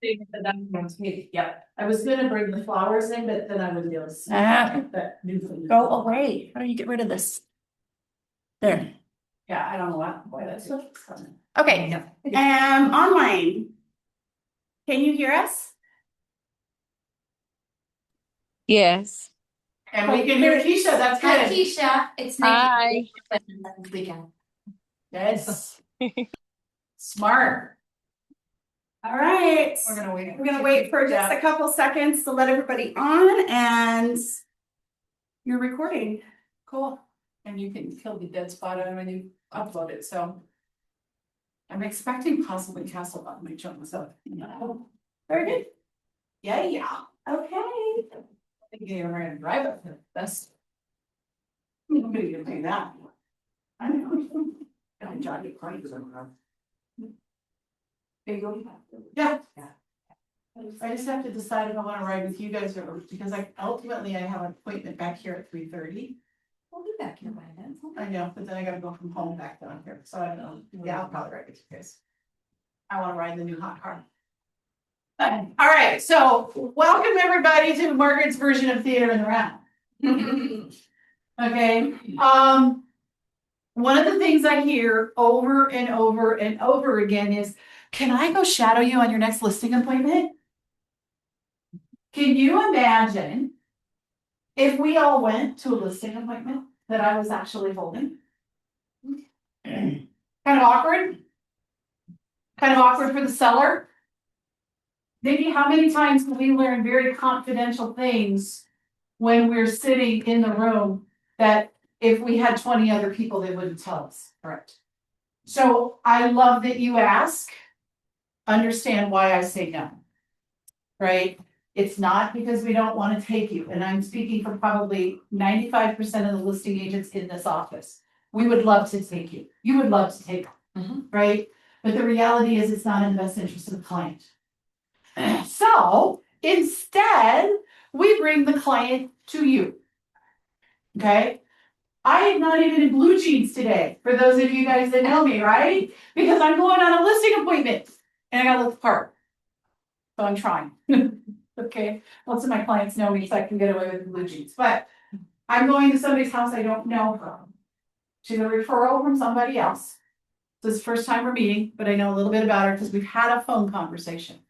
Yeah, I was gonna bring the flowers in, but then I would do that new thing. Go away. How do you get rid of this? There. Yeah, I don't know what, boy, that's so funny. Okay, online. Can you hear us? Yes. And we can hear Keisha, that's Hi, good. Keisha. It's Hi. Weekend. Yes. Smart. All right. We're gonna wait. We're gonna wait for just a couple seconds to let everybody on, and you're recording. Cool. And you can kill the dead spot on when you upload it, so. I'm expecting possibly Castle on my channel, so. Very good. Yeah. Okay. I think you're gonna drive it for the best. Nobody can do that. I know. I'm trying to crank it somehow. There you go. Yeah. I just have to decide if I wanna ride with you guys or, because ultimately I have an appointment back here at 3:30. We'll be back here by then. I know, but then I gotta go from home back down here, so I don't know. Yeah, I'll probably ride with you guys. I wanna ride the new hot car. All right, so welcome everybody to Margaret's version of Theater in the Round. Okay, one of the things I hear over and over and over again is, can I go shadow you on your next listing appointment? Can you imagine if we all went to a listing appointment that I was actually holding? Kind of awkward. Kind of awkward for the seller. Maybe how many times do we learn very confidential things when we're sitting in the room that if we had 20 other people, they wouldn't tell us, correct? So I love that you ask, understand why I say no, right? It's not because we don't want to take you, and I'm speaking for probably 95% of the listing agents in this office. We would love to take you. You would love to take them, right? But the reality is it's not in the best interest of the client. So instead, we bring the client to you. Okay. I am not even in blue jeans today, for those of you guys that know me, right? Because I'm going on a listing appointment and I gotta look the part. So I'm trying. Okay. Most of my clients know me, so I can get away with blue jeans. But I'm going to somebody's house I don't know from. She's a referral from somebody else. This is the first time we're meeting, but I know a little bit about her because we've had a phone conversation.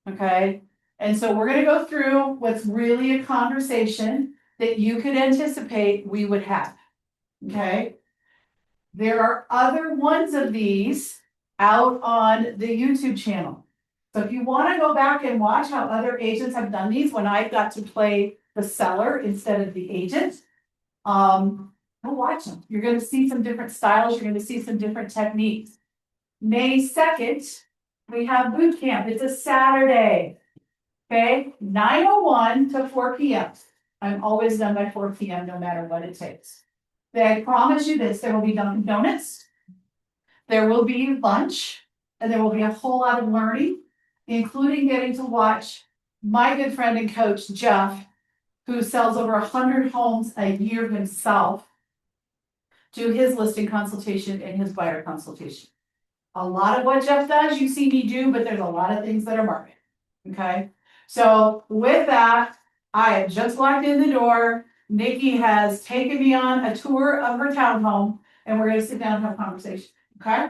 Okay, and so we're gonna go through what's really a conversation that you could anticipate we would have. Okay, there are other ones of these out on the YouTube channel. So if you want to go back and watch how other agents have done these when I got to play the seller instead of the agent, go watch them. You're going to see some different styles. You're going to see some different techniques. May 2nd. We have boot camp. It's a Saturday. Okay, 9:01 to 4 p.m. I'm always done by 4 p.m. no matter what it takes. I promise you this, there will be Dunkin' Donuts, there will be lunch, and there will be a whole lot of learning, including getting to watch my good friend and coach, Jeff, who sells over 100 homes a year himself, do his listing consultation and his buyer consultation. A lot of what Jeff does, you see me do, but there's a lot of things that are market. Okay. So with that, I have just walked in the door. Nikki has taken me on a tour of her townhome, and we're going to sit down and have a conversation. Okay.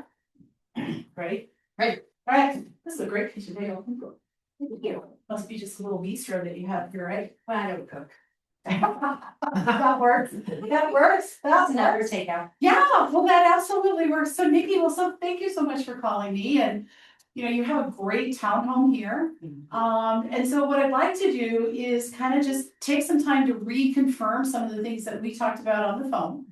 Ready? Ready. All right. This is a great kitchen table. Thank you. Must be just a little bistro that you have here, right? Well, I don't cook. That works. That works. That's another takeout. Yeah, well, that absolutely works. So Nikki, well, so thank you so much for calling me, and you have a great townhome here. And so what I'd like to do is kind of just take some time to reconfirm some of the things that we talked about on the phone.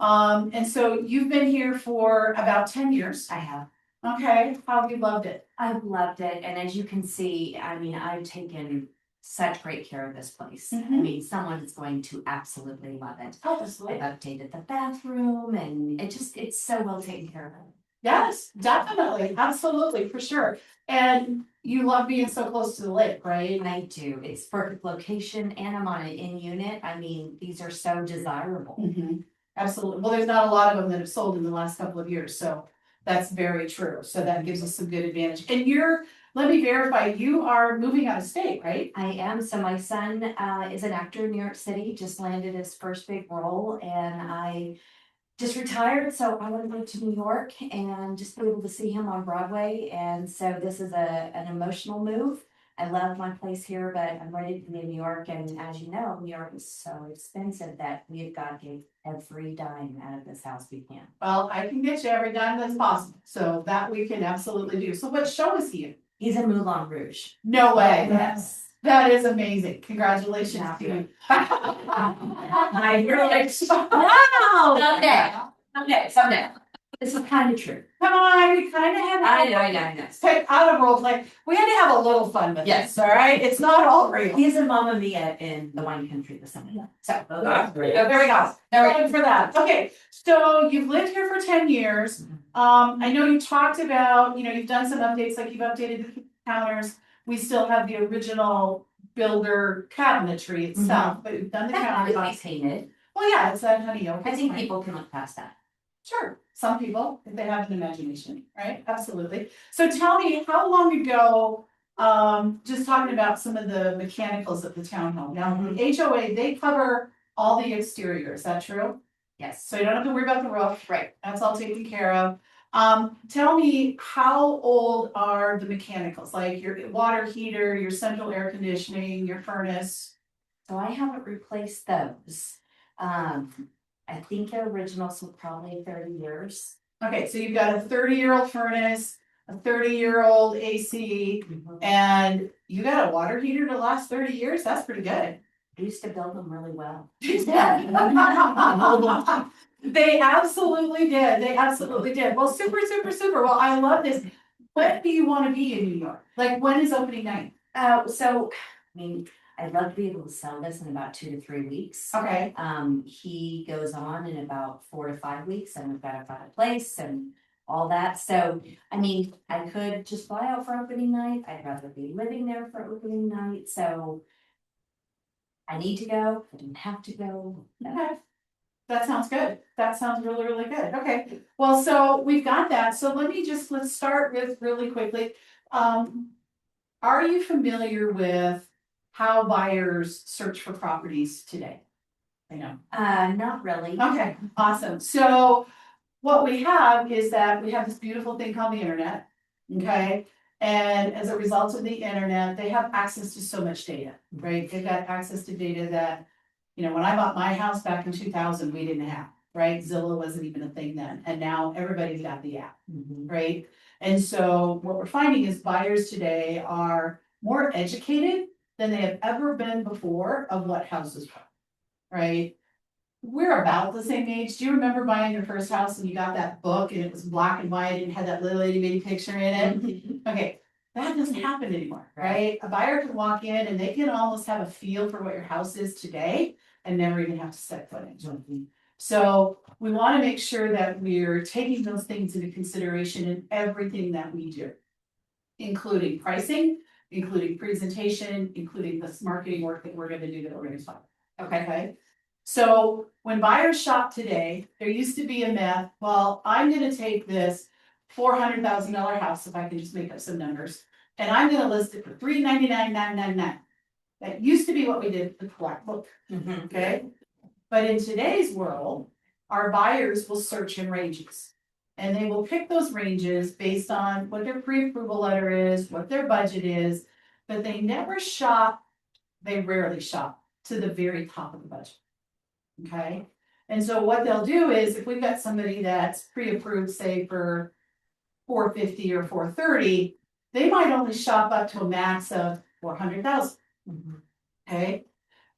And so you've been here for about 10 years. I have. Okay, how have you loved it? I've loved it, and as you can see, I mean, I've taken such great care of this place. I mean, someone is going to absolutely love it. Absolutely. I've updated the bathroom, and it's so well taken care of. Yes, definitely, absolutely, for sure. And you love being so close to the lake, right? I do. It's perfect location, and I'm on an in unit. I mean, these are so desirable. Absolutely. Well, there's not a lot of them that have sold in the last couple of years, so That's very true. So that gives us some good advantage. And let me verify, you are moving out of state, right? I am, so my son is an actor in New York City, just landed his first big role, and I just retired, so I want to move to New York and just be able to see him on Broadway, and so this is an emotional move. I love my place here, but I'm ready to be in New York, and as you know, New York is so expensive that we've got to get every dime out of this house we can. Well, I can get you every dime that's possible, so that we can absolutely do. So what show is he in? He's in Moulin Rouge. No way. Yes. That is amazing. Congratulations Yeah. to you. I really. Wow. Someday. This is kind of true. Come on, we kind of had. I know. Take out of role play. We had to have a little fun with Yes. this, all right? It's not all real. He's in Mamma Mia in the wine country this summer. So. There we go. There we for that. Okay, so you've lived here for 10 years. I know you talked about, you've done some updates, like you've updated the counters. We still have the original builder cabinetry itself, but we've done the That counters. might be painted. Well, yeah, it's that honey oak. I think Right. people can look past that. Sure, some people, if they have an imagination, right? Absolutely. So tell me, how long ago, just talking about some of the mechanicals of the townhome. Now, the HOA, they cover all the exterior, is that true? Yes. So you don't have to worry about the roof. Right. That's all taken care of. Tell me, how old are the mechanicals? Like your water heater, your central air conditioning, your furnace? So I haven't replaced those. I think the originals were probably 30 years. Okay, so you've got a 30-year-old furnace, a 30-year-old AC, and you got a water heater to last 30 years? That's pretty good. I used to build them really well. They absolutely did. They absolutely did. Well, super, super, super. Well, I love this. When do you want to be in New York? Like, when is opening night? So, I mean, I'd love to be able to sell this in about 2 to 3 weeks. Okay. He goes on in about 4 to 5 weeks, and we've got to find a place and all that. So, I mean, I could just fly out for opening night. I'd rather be living there for opening night. So, I need to go. I didn't have to go. Okay. That sounds good. That sounds really, really good. Okay. Well, so we've got that. So let's start with really quickly. Are you familiar with how buyers search for properties today? I know. Not really. Okay, awesome. So what we have is that we have this beautiful thing called the internet. Okay. And as a result of the internet, they have access to so much data, right? They've got access to data that, when I bought my house back in 2000, we didn't have, right? Zillow wasn't even a thing then. And now everybody's got the app, right? And so what we're finding is buyers today are more educated than they have ever been before of what houses are, right? We're about the same age. Do you remember buying your first house and you got that book and it was black and white and had that little itty bitty picture in it? Okay, that doesn't happen anymore, right? A buyer can walk in and they can almost have a feel for what your house is today and never even have to set foot into it. So we want to make sure that we're taking those things into consideration in everything that we do, including pricing, including presentation, including this marketing work that we're going to do that we're going to talk. Okay. So when buyers shop today, there used to be a myth, well, I'm going to take this $400,000 house, if I can just make up some numbers, and I'm going to list it for $399,999. That used to be what we did with the black book. Okay. But in today's world, our buyers will search in ranges. And they will pick those ranges based on what their pre-approval letter is, what their budget is, but they never shop, they rarely shop to the very top of the budget. Okay. And so what they'll do is if we've got somebody that's pre-approved, say for $450 or $430, they might only shop up to a max of $400,000. Okay.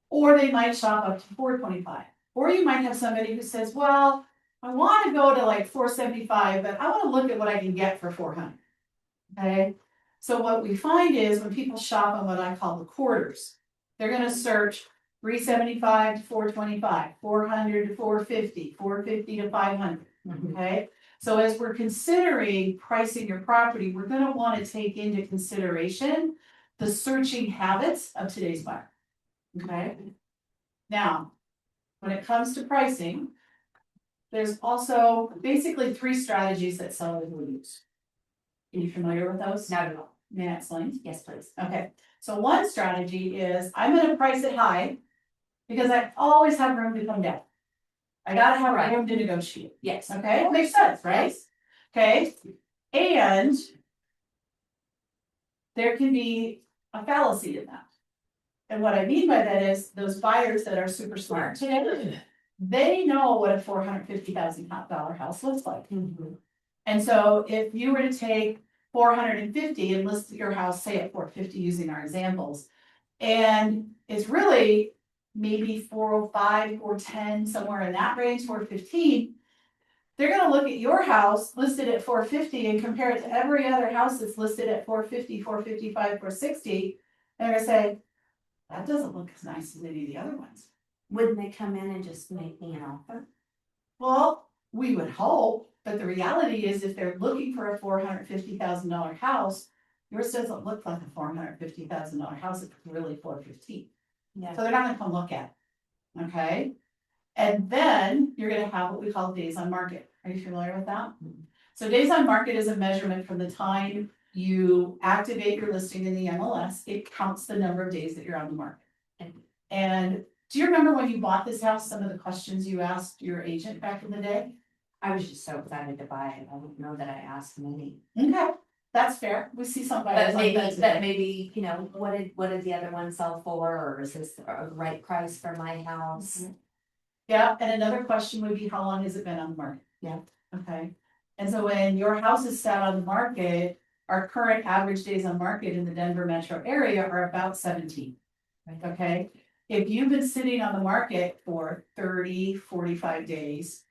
Or they might shop up to $425. Or you might have somebody who says, well, I want to go to like $475, but I want to look at what I can get for $400. Okay. So what we find is when people shop on what I call the quarters, they're going to search $375 to $425, $400 to $450, $450 to $500. Okay. So as we're considering pricing your property, we're going to want to take into consideration the searching habits of today's buyer. Okay. Now, when it comes to pricing, There's also basically 3 strategies that sellers will use. Are you familiar with those? Not at all. May I explain? Yes, please. Okay, so one strategy is I'm gonna price it high because I always have room to come down. I gotta have Right. room to negotiate, Yes. okay? Makes sense, right? Yes. Okay, and there can be a fallacy in that. And what I mean by that is those buyers that are super smart today, they know what a $450,000 house looks like. Mhm. And so if you were to take 450 and list your house, say at 450 using our examples, and it's really maybe 405, 410, somewhere in that range, 415. They're gonna look at your house listed at 450 and compare it to every other house that's listed at 450, 455, 460. And they're gonna say, that doesn't look as nice as any of the other ones. Wouldn't they come in and just make me an offer? Well, we would hope, but the reality is if they're looking for a $450,000 house, yours doesn't look like a $450,000 house, it's really 415. Yeah. So they're not gonna come look at it, okay? And then you're gonna have what we call days on market. Are you familiar with that? So days on market is a measurement from the time you activate your listing in the MLS, it counts the number of days that you're on the market. And do you remember when you bought this house, some of the questions you asked your agent back in the day? I was just so excited to buy it. I don't know that I asked many. Okay, that's fair. We see some buyers But like maybe, that but today. maybe, you know, what did the other one sell for, or is this a right price for my house? Yeah, and another question would be, how long has it been on the market? Yeah. Okay, and so when your house is sat on the market, our current average days on market in the Denver metro area are about 17. Right. Okay, if you've been sitting on the market for 30, 45 days.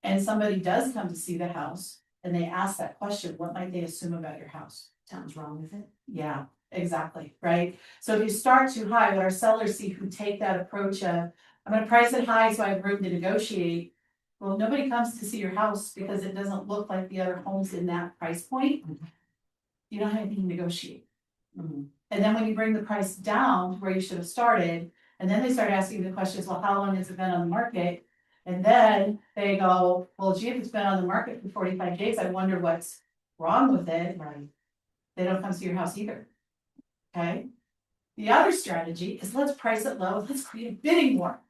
And somebody does come to see the house and they ask that question, what might they assume about your house? Something's wrong with it. Yeah, exactly, right? So if you start too high, what our sellers see who take that approach of, I'm gonna price it high so I have room to negotiate. Well, nobody comes to see your house because it doesn't look like the other homes in that price point. You don't have anything to negotiate. Mhm. And then when you bring the price down to where you should have started, and then they start asking the questions, well, how long has it been on the market? And then they go, well, gee, if it's been on the market for 45 days, I wonder what's wrong with it. Right. They don't come see your house either. Okay? The other strategy is let's price it low, let's create a bidding war.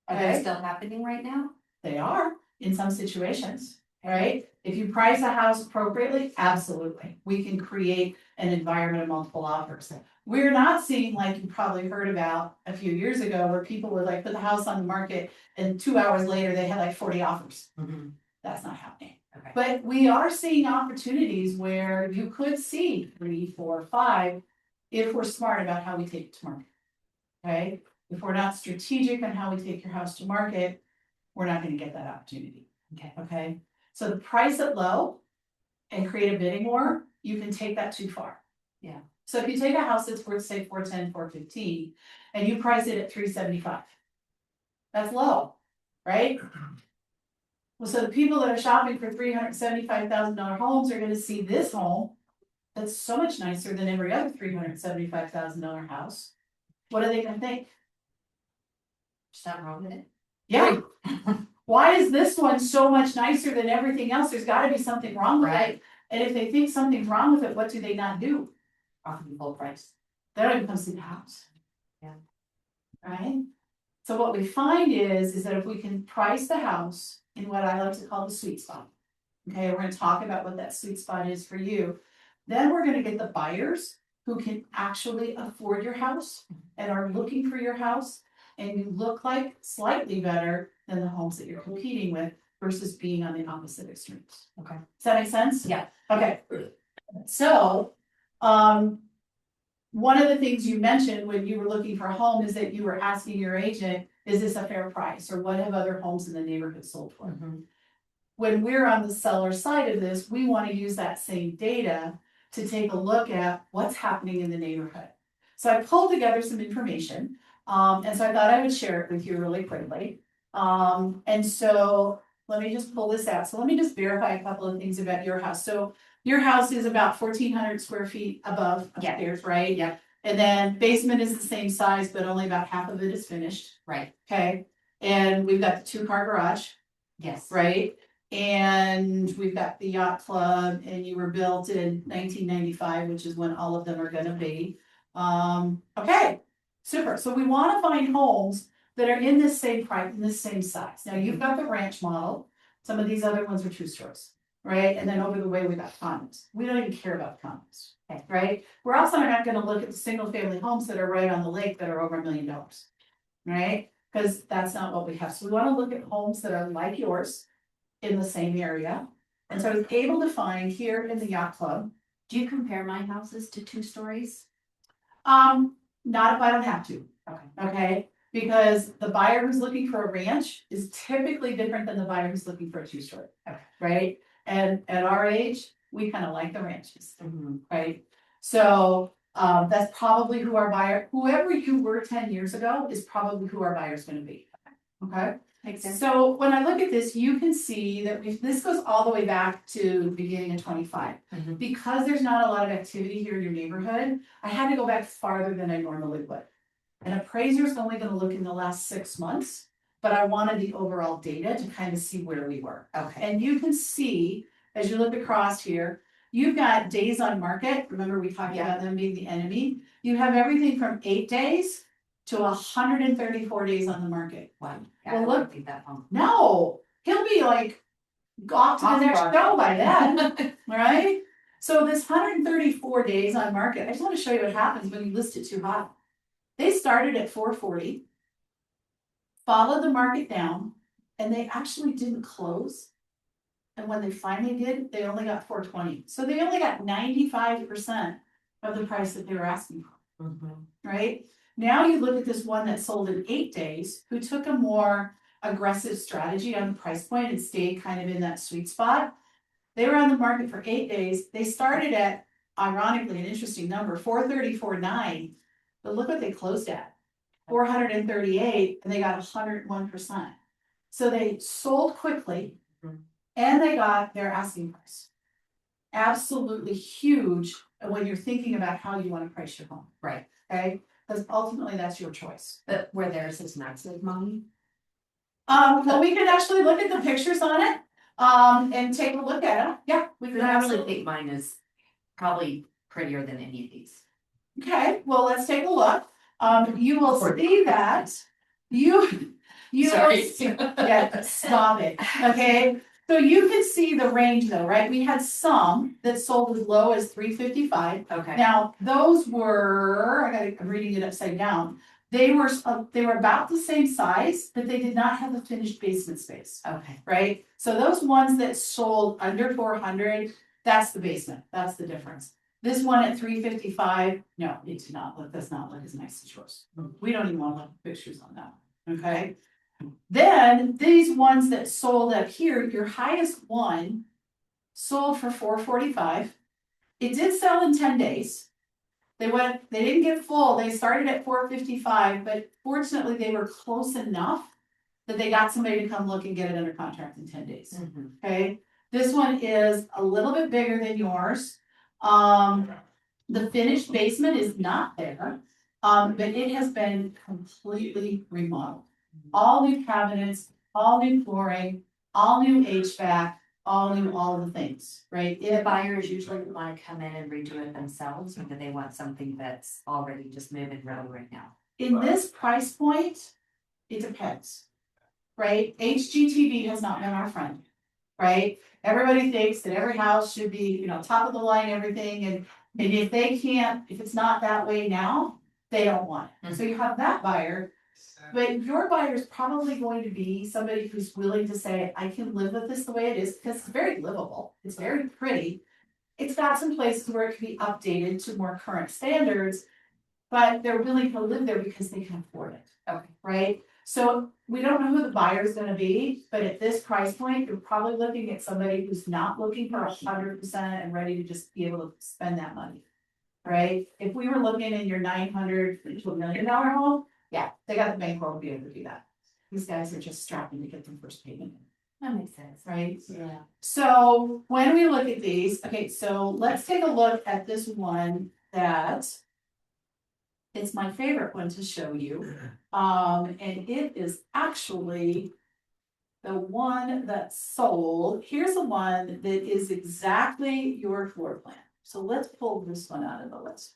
Are Okay. they still happening right now? They are in some situations, right? If you price a house appropriately, absolutely, we can create an environment of multiple offers. We're not seeing, like you probably heard about a few years ago, where people would like put the house on the market and 2 hours later they had like 40 offers. That's not happening. Okay. But we are seeing opportunities where you could see 3, 4, 5, if we're smart about how we take it to market. Okay, if we're not strategic on how we take your house to market, we're not gonna get that opportunity. Okay. Okay, so the price it low and create a bidding war, you can take that too far. Yeah. So if you take a house that's worth, say, 410, 415, and you price it at 375, that's low, right? Well, so the people that are shopping for $375,000 homes are gonna see this home that's so much nicer than every other $375,000 house. What are they gonna think? Something wrong with it? Yeah. Why is this one so much nicer than everything else? There's gotta be something wrong with it. Right. And if they think something's wrong with it, what do they not do? Offer you full price. They don't even come see the house. Yeah. Right? So what we find is that if we can price the house in what I like to call the sweet spot. Okay, we're gonna talk about what that sweet spot is for you. Then we're gonna get the buyers who can actually afford your house and are looking for your house. And you look like slightly better than the homes that you're competing with versus being on the opposite extremes. Okay. Does that make sense? Yeah. Okay. So, one of the things you mentioned when you were looking for a home is that you were asking your agent, is this a fair price? Or what have other homes in the neighborhood sold for? When we're on the seller side of this, we want to use that same data to take a look at what's happening in the neighborhood. So I pulled together some information, and so I thought I would share it with you really quickly. And so let me just pull this out. So let me just verify a couple of things about your house. So your house is about 1,400 square feet above Yeah. upstairs, right? Yeah. And then basement is the same size, but only about half of it is finished. Right. Okay, And we've got the 2-car garage, Yes. right? And we've got the yacht club, and you were built in 1995, which is when all of them are gonna be. Okay, super. So we wanna find homes that are in this same price, in this same size. Now, you've got the ranch model. Some of these other ones are 2 stories, right? And then over the way, we got condos. We don't even care about condos, okay, right? We're also not gonna look at the single family homes that are right on the lake that are over $1 million, right? Because that's not what we have. So we wanna look at homes that are like yours in the same area. And so I was able to find here in the yacht club, Do you compare my houses to 2 stories? not if I don't have to, Okay. okay? Because the buyer who's looking for a ranch is typically different than the buyer who's looking for a 2-story, Okay. right? And at our age, we kind of like the ranches, Mm-hmm. right? So, that's probably who our buyer, whoever you were 10 years ago is probably who our buyer's gonna be, okay? Makes sense. So when I look at this, you can see that this goes all the way back to the beginning of 25. Mhm. Because there's not a lot of activity here in your neighborhood, I had to go back farther than I normally would. An appraiser's only gonna look in the last 6 months, but I wanted the overall data to kind of see where we were. Okay. And you can see, as you look across here, you've got days on market. Remember, we talked Yeah. about them being the enemy. You have everything from 8 days to 134 days on the market. Wow. Well, I look- wouldn't think that long. No, he'll be like off to the Off next guard. show by then, right? So this 134 days on market, I just want to show you what happens when you list it too high. They started at 440, followed the market down, and they actually didn't close. And when they finally did, they only got 420. So they only got 95% of the price that they were asking for, Mhm. right? Now you look at this one that sold in 8 days, who took a more aggressive strategy on the price point and stayed kind of in that sweet spot. They were on the market for 8 days. They started at, ironically, an interesting number, 434.9, but look what they closed at, 438, and they got 101%. So they sold quickly, and they got their asking price. Absolutely huge when you're thinking about how you want to price your home, Right. okay? Because ultimately, that's your choice. But where theirs is massive money. Well, we can actually look at the pictures on it, and take a look at them. Yeah, we can But I really absolutely. think mine is probably prettier than any of these. Okay, well, let's take a look. You will see that, you will Sorry. see, yeah, stop it, okay? So you can see the range though, right? We had some that sold as low as 355. Okay. Now, those were, I'm reading it upside down. They were about the same size, but they did not have the finished basement space, Okay. right? So those ones that sold under 400, that's the basement, that's the difference. This one at 355, no, it did not look, does not look as nice as yours. We don't even want to look at pictures on that, okay? Then these ones that sold up here, your highest one sold for 445. It did sell in 10 days. They didn't get full, they started at 455, but fortunately they were close enough that they got somebody to come look and get it under contract in 10 days, Mhm. okay? This one is a little bit bigger than yours. The finished basement is not there, but it has been completely remodeled. All new cabinets, all new flooring, all new HVAC, all the things, right? The buyers usually want to come in and redo it themselves, or do they want something that's already just moving around right now? In this price point, it depends, right? HGTV has not been our friend, right? Everybody thinks that every house should be, top of the line, everything, and if they can't, if it's not that way now, they don't want it. So you have that buyer, but your buyer is probably going to be somebody who's willing to say, I can live with this the way it is, because it's very livable, it's very pretty. It's got some places where it can be updated to more current standards, but they're willing to live there because they can afford it. Okay. Right? So we don't know who the buyer is gonna be, but at this price point, you're probably looking at somebody who's not looking for 100% and ready to just be able to spend that money. Right? If we were looking in your 900 to $1 million home, yeah, they got the bankroll to be able to do that. These guys are just strapping to get their first payment, That makes sense. right? Yeah. So when we look at these, okay, so let's take a look at this one that It's my favorite one to show you. And it is actually the one that sold. Here's the one that is exactly your floor plan. So let's pull this one out of the list.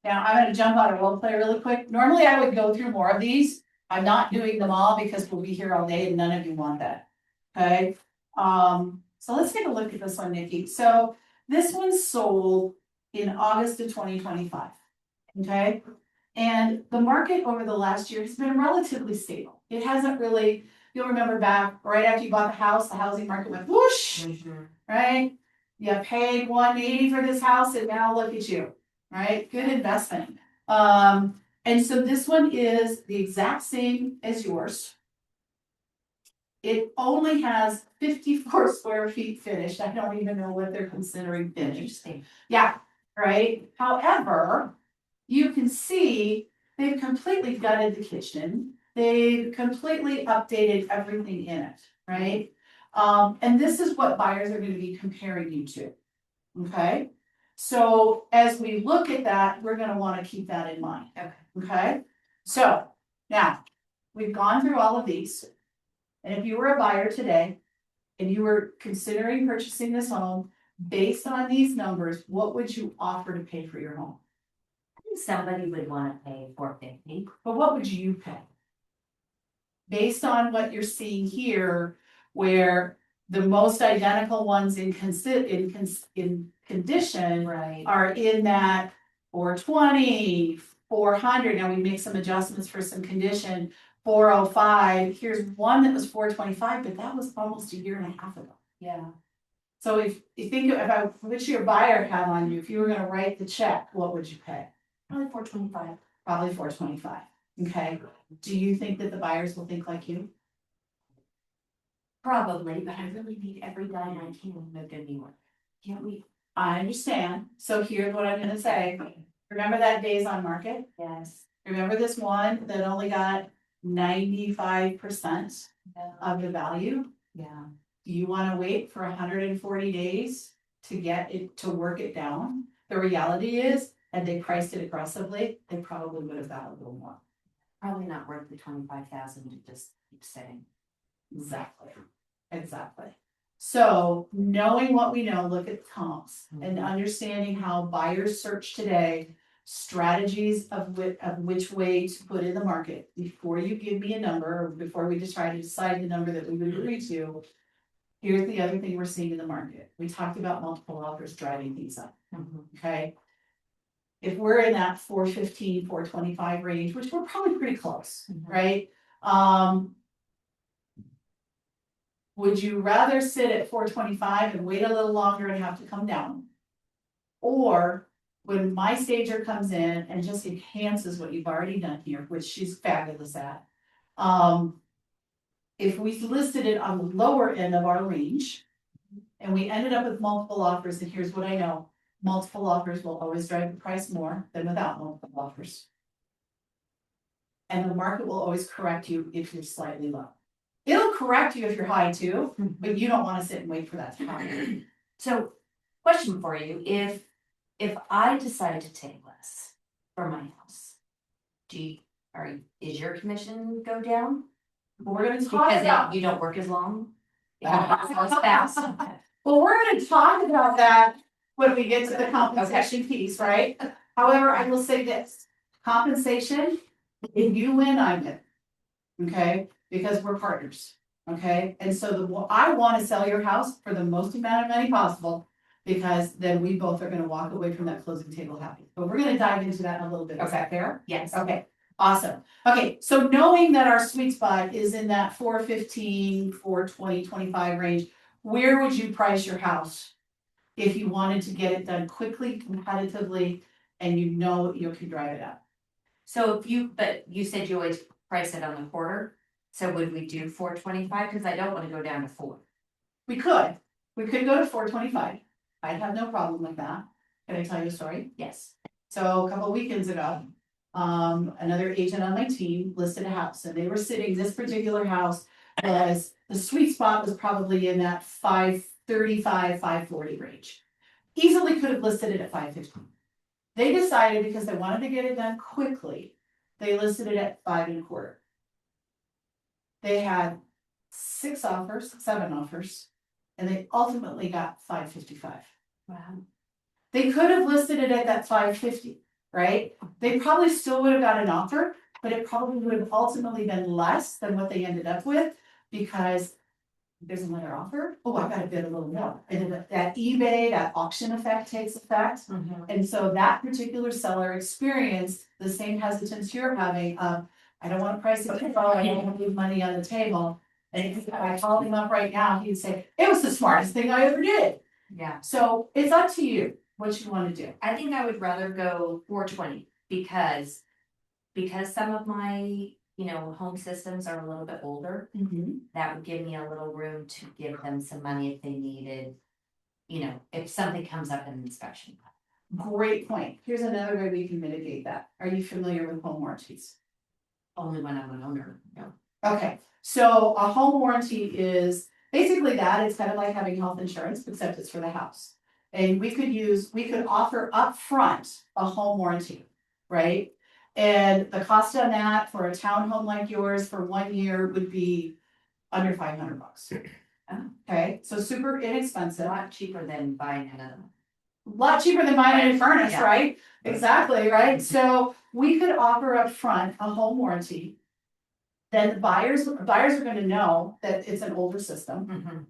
Now, I'm gonna jump on a role play really quick. Normally, I would go through more of these. I'm not doing them all because we'll be here all day and none of you want that. Okay, so let's take a look at this one, Nikki. So this one sold in August of 2025. Okay, and the market over the last year has been relatively stable. It hasn't really, you'll remember back right after you bought the house, the housing market went whoosh, right? You paid 180 for this house and now look at you, right? Good investment. And so this one is the exact same as yours. It only has 54 square feet finished. I don't even know what they're considering finished. Interesting. Yeah, right? However, you can see they've completely gutted the kitchen. They've completely updated everything in it, right? And this is what buyers are going to be comparing you to. Okay, so as we look at that, we're going to want to keep that in mind. Okay, so now we've gone through all of these. And if you were a buyer today and you were considering purchasing this home based on these numbers, what would you offer to pay for your home? I think somebody would wanna pay $450. But what would you pay? Based on what you're seeing here, where the most identical ones in condition Right. are in that 420, 400. Now we make some adjustments for some condition, 405. Here's one that was 425, but that was almost a year and a half ago. Yeah. So if you think, if I put your buyer hat on you, if you were gonna write the check, what would you pay? Probably 425. Probably 425. Okay, do you think that the buyers will think like you? Probably, but I really need every dime I can to move to New York. Can't we? I understand, so here's what I'm gonna say. Remember that days on market? Yes. Remember this one that only got 95% of the value? Yeah. Do you wanna wait for 140 days to get it, to work it down? The reality is, had they priced it aggressively, they probably would have got a little more. Probably not worth the 25,000 to just keep sitting. Exactly, exactly. So knowing what we know, look at comps and understanding how buyers search today, strategies of which way to put in the market. Before you give me a number, or before we just try to decide the number that we would agree to, here's the other thing we're seeing in the market. We talked about multiple offers driving these up, okay? If we're in that 415, 425 range, which we're probably pretty close, right? Would you rather sit at 425 and wait a little longer and have to come down? Or when my stager comes in and just enhances what you've already done here, which she's fabulous at. If we listed it on the lower end of our range and we ended up with multiple offers, and here's what I know, multiple offers will always drive the price more than without multiple offers. And the market will always correct you if you're slightly low. It'll correct you if you're high too, but you don't wanna sit and wait for that to happen. So, question for you, if I decide to take less for my house, is your commission go down? But we're gonna talk Because about, you don't work as long? You don't work as fast? Okay. well, we're gonna talk about that when we get to the compensation piece, right? However, I will say this, compensation, if you win, I win. Okay, because we're partners, okay? And so I wanna sell your house for the most amount of money possible, because then we both are gonna walk away from that closing table happy. But we're gonna dive into that in a little bit, is that fair? Yes. Okay, awesome. Okay, so knowing that our sweet spot is in that 415, 420, 25 range, where would you price your house? If you wanted to get it done quickly, competitively, and you know you can drive it up. So but you said you always price it on the quarter, so would we do 425? Cause I don't wanna go down to 4. We could go to 425. I'd have no problem with that. Can I tell you a story? Yes. So a couple of weekends ago, another agent on my team listed a house, and they were sitting, this particular house was, the sweet spot was probably in that 535, 540 range. Easily could have listed it at 515. They decided because they wanted to get it done quickly, they listed it at 5.25. They had 7 offers, and they ultimately got 5.55. Wow. They could have listed it at that 5.50, right? They probably still would have got an offer, but it probably would have ultimately been less than what they ended up with, because there's another offer. Oh, I gotta bid a little more. And then that eBay, that auction effect takes effect. And so that particular seller experienced the same hesitance you're having of, I don't wanna price it too low, I don't wanna leave money on the table. And if I called him up right now, he'd say, it was the smartest thing I ever did. Yeah, So it's up to you what you wanna do. I think I would rather go 420 because some of my, home systems are a little bit older. That would give me a little room to give them some money if they needed, if something comes up in an inspection. Great point. Here's another way we can mitigate that. Are you familiar with home warranties? Only when I'm an owner, no. Okay, so a home warranty is basically that. It's kind of like having health insurance, except it's for the house. And we could offer upfront a home warranty, right? And the cost on that for a townhome like yours for 1 year would be under $500. Okay, so super It's a inexpensive. lot cheaper than buying another one. Lot cheaper than buying a new furnace, Yeah. right? Exactly, right? So we could offer upfront a home warranty. Then the buyers are gonna know that it's an older system,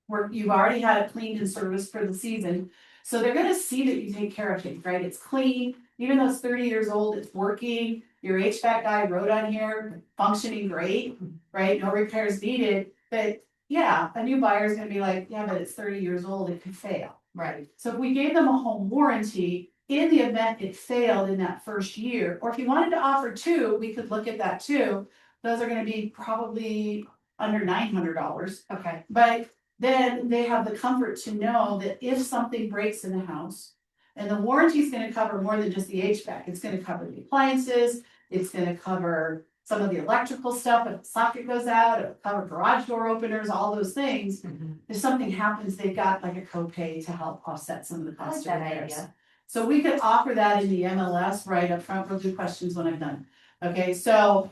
where you've already had it cleaned and serviced for the season. So they're gonna see that you take care of things, right? It's clean, even though it's 30 years old, it's working. Your HVAC guy wrote on here, functioning great, right? No repairs needed. But yeah, a new buyer's gonna be like, yeah, but it's 30 years old, it could fail. Right. So if we gave them a home warranty, in the event it failed in that first year, or if you wanted to offer 2, we could look at that too. Those are gonna be probably under $900. Okay. But then they have the comfort to know that if something breaks in the house, and the warranty is gonna cover more than just the HVAC, it's gonna cover the appliances, it's gonna cover some of the electrical stuff, if the socket goes out, it'll cover garage door openers, all those things. If something happens, they've got like a copay to help offset some of the I like cost of that repairs. idea. So we could offer that in the MLS right up front. We'll do questions when I'm done. Okay, so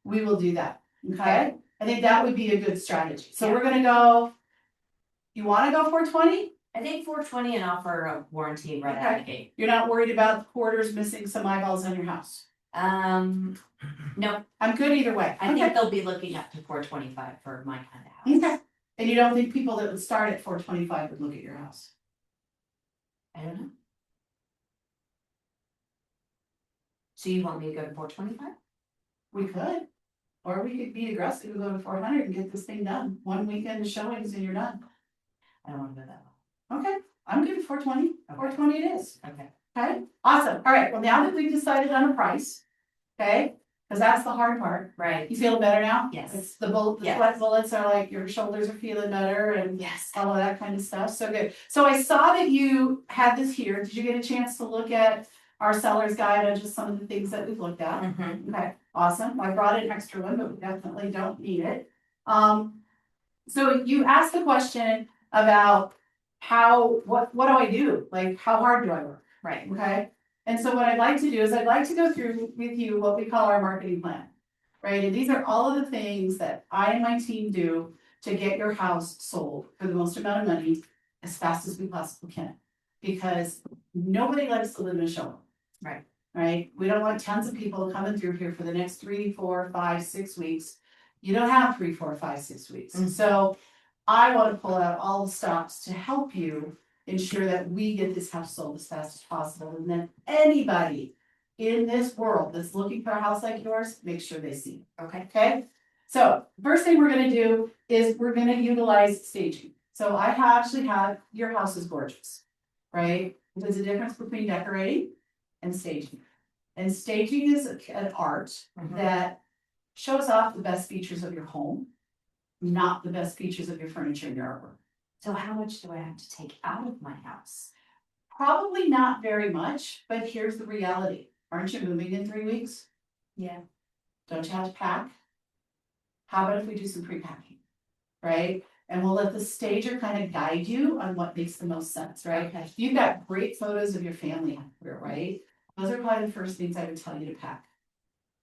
we will do that. Okay, I think that would be a good strategy. So we're gonna go. You wanna go 420? I think 420 and offer a warranty right out of the gate. You're not worried about the quarters missing some eyeballs on your house? No, I'm good either way. I think they'll be looking up to 425 for my kind of house. Okay, and you don't think people that would start at 425 would look at your house? I don't know. So you want me to go to 425? We could, or we could be aggressive and go to 400 and get this thing done. 1 weekend of showings and you're done. I don't want to go that low. Okay, I'm good at 420. Okay. 420 it is. Okay. Okay, awesome. All right, well, now that we've decided on a price, okay, because that's the hard part. Right. You feeling better now? Yes. It's the sweat bullets are like your shoulders are feeling better and Yes. all of that kind of stuff. So good. So I saw that you had this here. Did you get a chance to look at our seller's guide on just some of the things that we've looked at? Okay, awesome. I brought an extra one, but we definitely don't need it. So you asked the question about what do I do? Like, how hard do I work? Right. Okay, and so what I'd like to do is I'd like to go through with you what we call our marketing plan. Right, and these are all of the things that I and my team do to get your house sold for the most amount of money as fast as we possibly can. Because nobody likes to live in a showroom. Right. Right, we don't want tons of people coming through here for the next 3, 4, 5, 6 weeks. You don't have 3, 4, 5, 6 weeks. So I want to pull out all the stops to help you ensure that we get this house sold as fast as possible. And then anybody in this world that's looking for a house like yours, make sure they see it. Okay. Okay, so first thing we're gonna do is we're gonna utilize staging. So I actually have, your house is gorgeous, right? There's a difference between decorating and staging. And staging is an art that shows off the best features of your home, not the best features of your furniture and your artwork. So how much do I have to take out of my house? Probably not very much, but here's the reality. Aren't you moving in 3 weeks? Yeah. Don't you have to pack? How about if we do some pre-packing, right? And we'll let the stager kind of guide you on what makes the most sense, right? Okay. You've got great photos of your family out there, right? Those are probably the first things I would tell you to pack.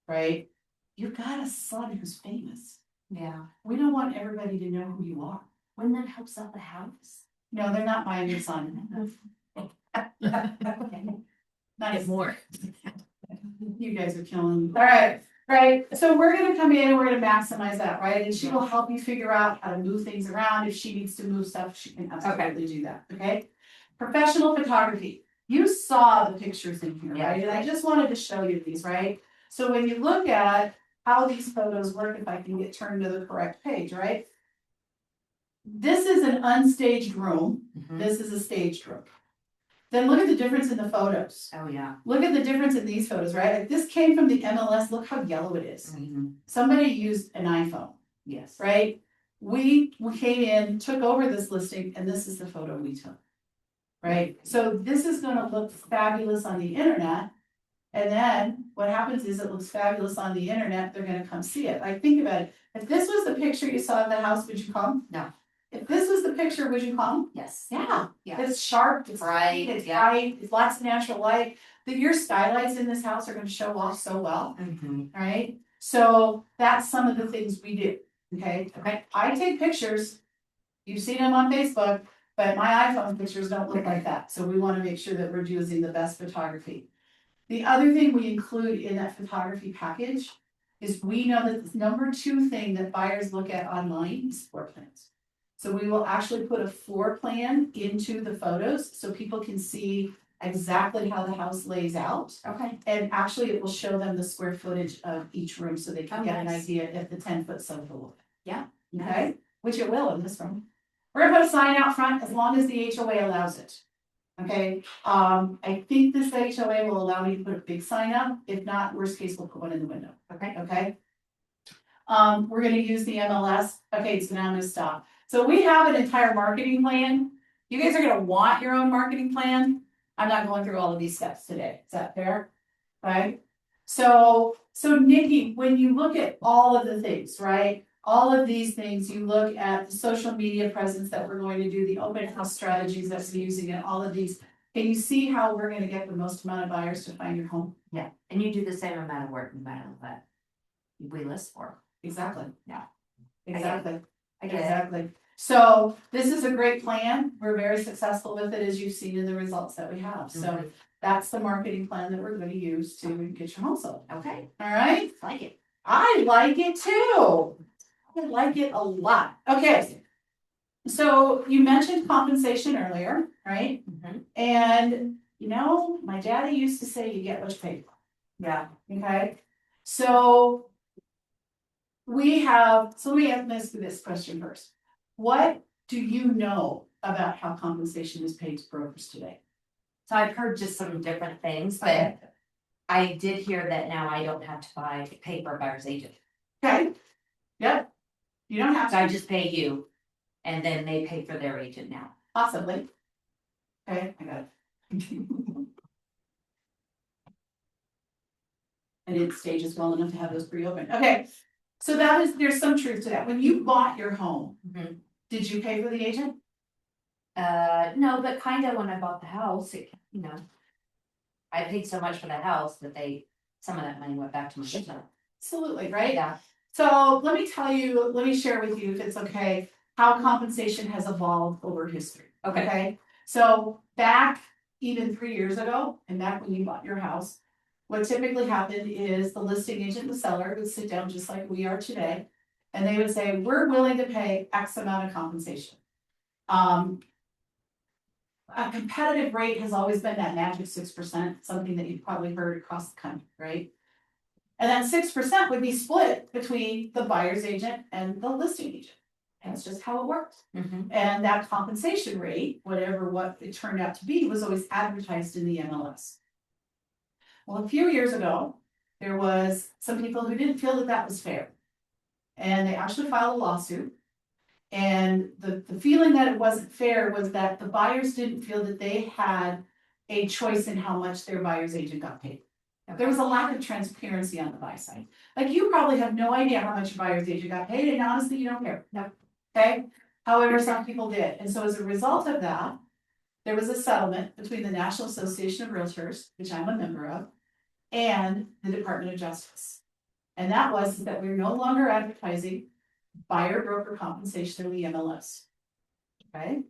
Right? You've got a son who's famous. Yeah. We don't want everybody to know who you are. Wouldn't that help sell the house? No, they're not buying your son. Nice. More. You guys are killing me. All right, right. So we're gonna come in and we're gonna maximize that, right? And she will help you figure out how to move things around. If she needs to move stuff, she can absolutely do that, okay? Professional photography. You saw the pictures in here, right? And I just wanted to show you these, right? So when you look at how these photos work, if I can get turned to the correct page, right? This is an unstaged room. This is a staged room. Then look at the difference in the photos. Oh, yeah. Look at the difference in these photos, right? Like this came from the MLS. Look how yellow it is. Somebody used an iPhone, Yes. right? We came in, took over this listing, and this is the photo we took. Right? So this is gonna look fabulous on the internet. And then what happens is it looks fabulous on the internet, they're gonna come see it. Like think about it. If this was the picture you saw of the house, would you come? No. If this was the picture, would you come? Yes. Yeah. Yeah. It's sharp, it's Bright, bright, it's yeah. bright, it's lots of natural light. Your skylights in this house are gonna show off so well, right? So that's some of the things we do, okay? Okay, I take pictures. You've seen them on Facebook, but my iPhone pictures don't look like that. So we wanna make sure that we're using the best photography. The other thing we include in that photography package is we know that the number 2 thing that buyers look at online is floor plans. So we will actually put a floor plan into the photos so people can see exactly how the house lays out. Okay. And actually it will show them the square footage of each room so they can Oh, get an nice. idea if the 10-foot sofa will. Yeah. Okay, which it will in this room. We're gonna put a sign out front as long as the HOA allows it. Okay, I think this HOA will allow me to put a big sign up. If not, worst case, we'll put one in the window. Okay. Okay. We're gonna use the MLS. Okay, so now I'm gonna stop. So we have an entire marketing plan. You guys are gonna want your own marketing plan. I'm not going through all of these steps today. Is that fair? Right? So Nikki, when you look at all of the things, right? All of these things, you look at the social media presence that we're going to do, the open house strategies that we're using, and all of these. Can you see how we're gonna get the most amount of buyers to find your home? Yeah. And you do the same amount of work no matter what we list for. Exactly. Yeah. Exactly. I get it. Exactly. So this is a great plan. We're very successful with it, as you've seen in the results that we have. So that's the marketing plan that we're gonna use to get your home sold. Okay. All right? Like it. I like it too. I like it a lot. Okay. So you mentioned compensation earlier, right? And you know, my daddy used to say you get what you pay for. Yeah. Okay, so let me ask you this question first. What do you know about how compensation is paid to brokers today? So I've heard just some different things, but Okay. I did hear that now I don't have to pay for a buyer's agent. Okay, yep, you don't have So I to, just pay you and then they pay for their agent now. possibly. Okay, I got it. I didn't stage as well enough to have those pre-opened. Okay, so there's some truth to that. When you bought your home, did you pay for the agent? No, but kind of when I bought the house, I paid so much for the house that some of that money went back to my agent. Absolutely, right? Yeah. So let me share with you, if it's okay, how compensation has evolved over history. Okay, so back even 3 years ago, and back when you bought your house, what typically happened is the listing agent and the seller would sit down just like we are today. And they would say, we're willing to pay X amount of compensation. A competitive rate has always been that magic 6%, something that you've probably heard across the country, right? And that 6% would be split between the buyer's agent and the listing agent. That's just how it works. And that compensation rate, what it turned out to be, was always advertised in the MLS. Well, a few years ago, there was some people who didn't feel that that was fair. And they actually filed a lawsuit. And the feeling that it wasn't fair was that the buyers didn't feel that they had a choice in how much their buyer's agent got paid. There was a lack of transparency on the buy side. Like you probably have no idea how much your buyer's agent got paid, and honestly, you don't care. No. Okay, However, some people did, and so as a result of that, there was a settlement between the National Association of Realtors, which I'm a member of, and the Department of Justice. And that was that we're no longer advertising buyer broker compensation through the MLS. Okay?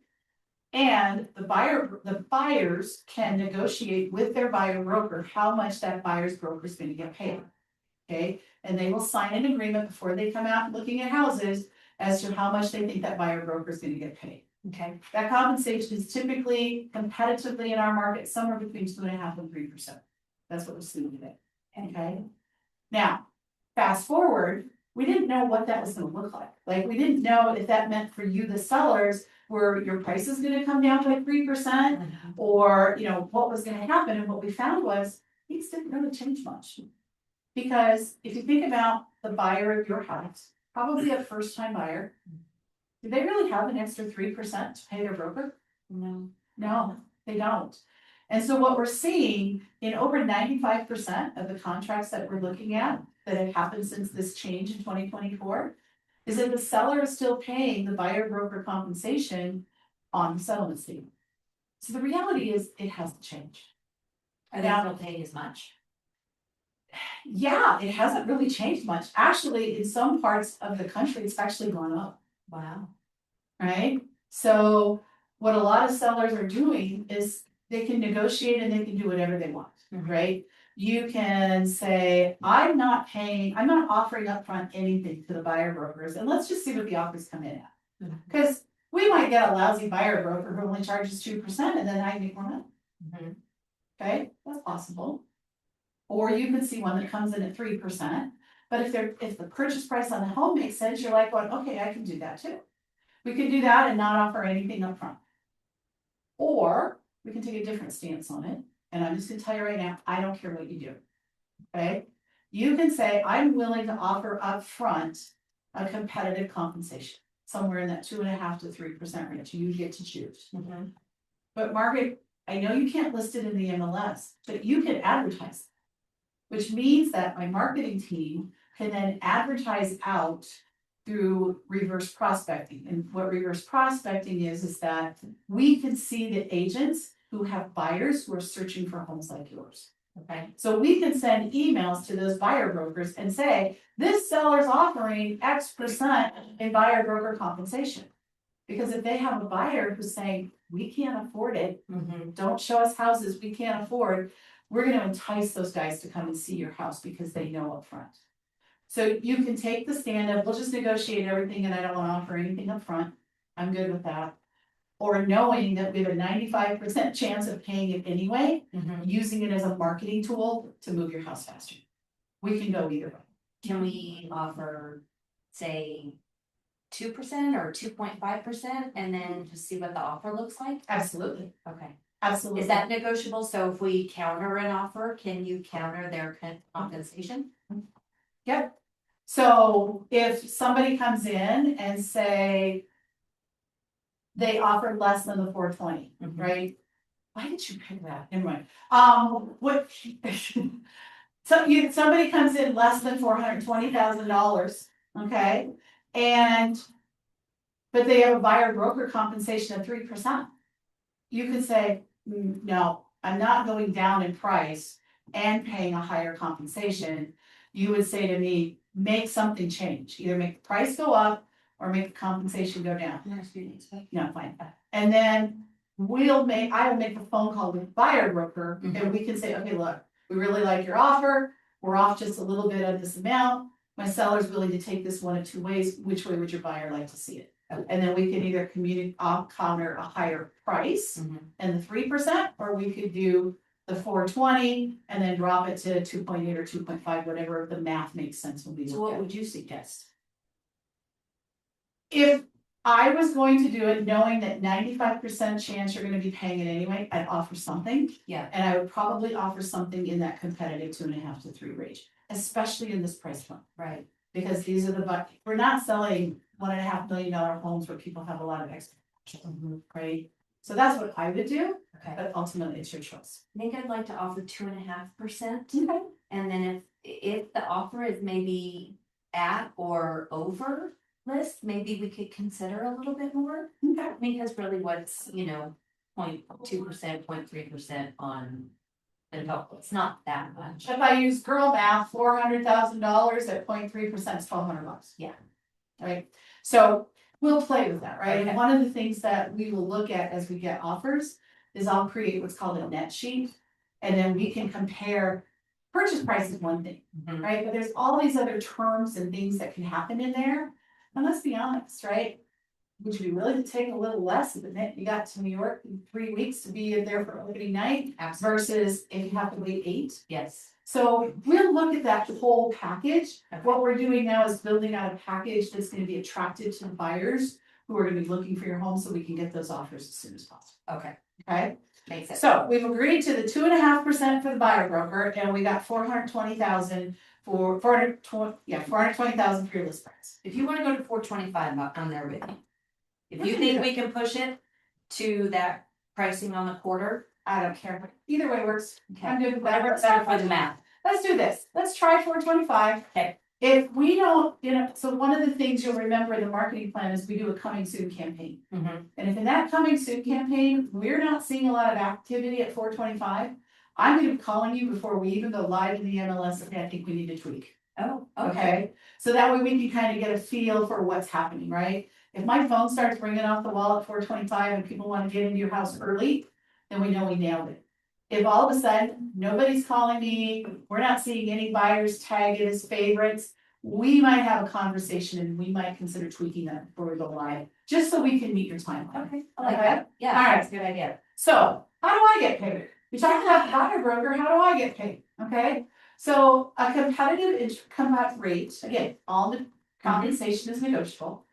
And the buyers can negotiate with their buyer broker how much that buyer's broker is gonna get paid. Okay, and they will sign an agreement before they come out looking at houses as to how much they think that buyer broker is gonna get paid. Okay, That compensation is typically competitively in our market, somewhere between 2.5% and 3%. That's what we're seeing today, okay? Now, fast forward, we didn't know what that was gonna look like. Like, we didn't know if that meant for you, the sellers, were your prices gonna come down by 3%? Or, what was gonna happen, and what we found was, things didn't really change much. Because if you think about the buyer of your house, probably a first time buyer, do they really have an extra 3% to pay their broker? no, No, they don't. And so what we're seeing in over 95% of the contracts that we're looking at that have happened since this change in 2024 is that the seller is still paying the buyer broker compensation on the settlement statement. So the reality is it hasn't changed. are they still paying as much? Yeah, it hasn't really changed much. Actually, in some parts of the country, it's actually gone up. Wow. Right? So what a lot of sellers are doing is they can negotiate and they can do whatever they want, right? You can say, I'm not offering upfront anything to the buyer brokers, and let's just see what the offers come in at. Because we might get a lousy buyer broker who only charges 2% and then I make more money. Okay, that's possible. Or you could see one that comes in at 3%, but if the purchase price on the home makes sense, you're like, going, okay, I can do that too. We can do that and not offer anything upfront. Or we can take a different stance on it, and I'm just gonna tell you right now, I don't care what you do. Okay? You can say, I'm willing to offer upfront a competitive compensation, somewhere in that 2.5% to 3% range, you get to choose. But Margaret, I know you can't list it in the MLS, but you can advertise. Which means that my marketing team can then advertise out through reverse prospecting. And what reverse prospecting is that we can see the agents who have buyers who are searching for homes like yours. Okay, so we can send emails to those buyer brokers and say, this seller's offering X% in buyer broker compensation. Because if they have a buyer who's saying, we can't afford it, don't show us houses we can't afford, we're gonna entice those guys to come and see your house because they know up front. So you can take the stand of, we'll just negotiate everything and I don't wanna offer anything up front. I'm good with that. Or knowing that we have a 95% chance of paying it anyway, using it as a marketing tool to move your house faster. We can go either way. Can we offer, say, 2% or 2.5% and then just see what the offer looks like? Absolutely, Okay. absolutely. Is that negotiable? So if we counter an offer, can you counter their compensation? Yep. So if somebody comes in and say they offered less than the 420, right? Why did you pick that? Never mind. What? Somebody comes in less than $420,000, okay? But they have a buyer broker compensation of 3%. You could say, no, I'm not going down in price and paying a higher compensation. You would say to me, make something change, either make the price go up or make the compensation go down. No, fine. And then I will make a phone call with the buyer broker and we can say, okay, look, we really like your offer. We're off just a little bit of this amount. My seller's willing to take this one of two ways. Which way would your buyer like to see it? And then we can either counter a higher price and the 3%, or we could do the 420 and then drop it to 2.8 or 2.5, whatever the math makes sense when we So look what at it. would you suggest? If I was going to do it knowing that 95% chance you're gonna be paying it anyway, I'd offer something. Yeah. And I would probably offer something in that competitive 2.5 to 3 range, especially in this price point. Right. Because these are we're not selling $1.5 million homes where people have a lot of expectations, right? So that's what I would do, Okay. but ultimately it's your choice. I think I'd like to offer 2.5%. Okay. And then if the offer is maybe at or over list, maybe we could consider a little bit more. Okay. Because really what's, 0.2%, 0.3% on the total, it's not that much. If I use girl math, $400,000 at 0.3% is $1,200. Yeah. Right, so we'll play with that, right? Okay. And one of the things that we will look at as we get offers is I'll create what's called a net sheet. And then we can compare, purchase price is one thing, Mhm. right? But there's all these other terms and things that can happen in there. And let's be honest, right? Would you be willing to take a little less if you got to New York in 3 weeks to be there for opening night Absolutely, versus if you have to wait 8? yes. So we'll look at that whole package. Okay. What we're doing now is building out a package that's gonna be attractive to the buyers who are gonna be looking for your home, so we can get those offers as soon as possible, Okay, okay? makes sense. So we've agreed to the 2.5% for the buyer broker, and we got 420,000 for 420,000 for your list price. If you wanna go to 425, I'm there with you. If We you can do think that. we can push it to that pricing on the quarter, I don't care, either way works, okay, I'm good with that. whatever's better for the math. Let's do this, let's try 425. Okay. If we don't, so one of the things you'll remember in the marketing plan is we do a coming soon campaign. Mhm. And if in that coming soon campaign, we're not seeing a lot of activity at 425, I'm gonna be calling you before we even go live in the MLS, and I think we need to tweak. Oh, okay, Okay, so that way we can kind of get a feel for what's happening, right? If my phone starts ringing off the wall at 425 and people wanna get into your house early, then we know we nailed it. If all of a sudden, nobody's calling me, we're not seeing any buyers tag it as favorites, we might have a conversation and we might consider tweaking that before we go live, just so we can meet your timeline. okay, I like Okay. that, yeah, All right. that's a good idea. So, how do I get paid? We talked about the buyer broker, how do I get paid? Okay, so a competitive income rate, again, all the compensation is negotiable.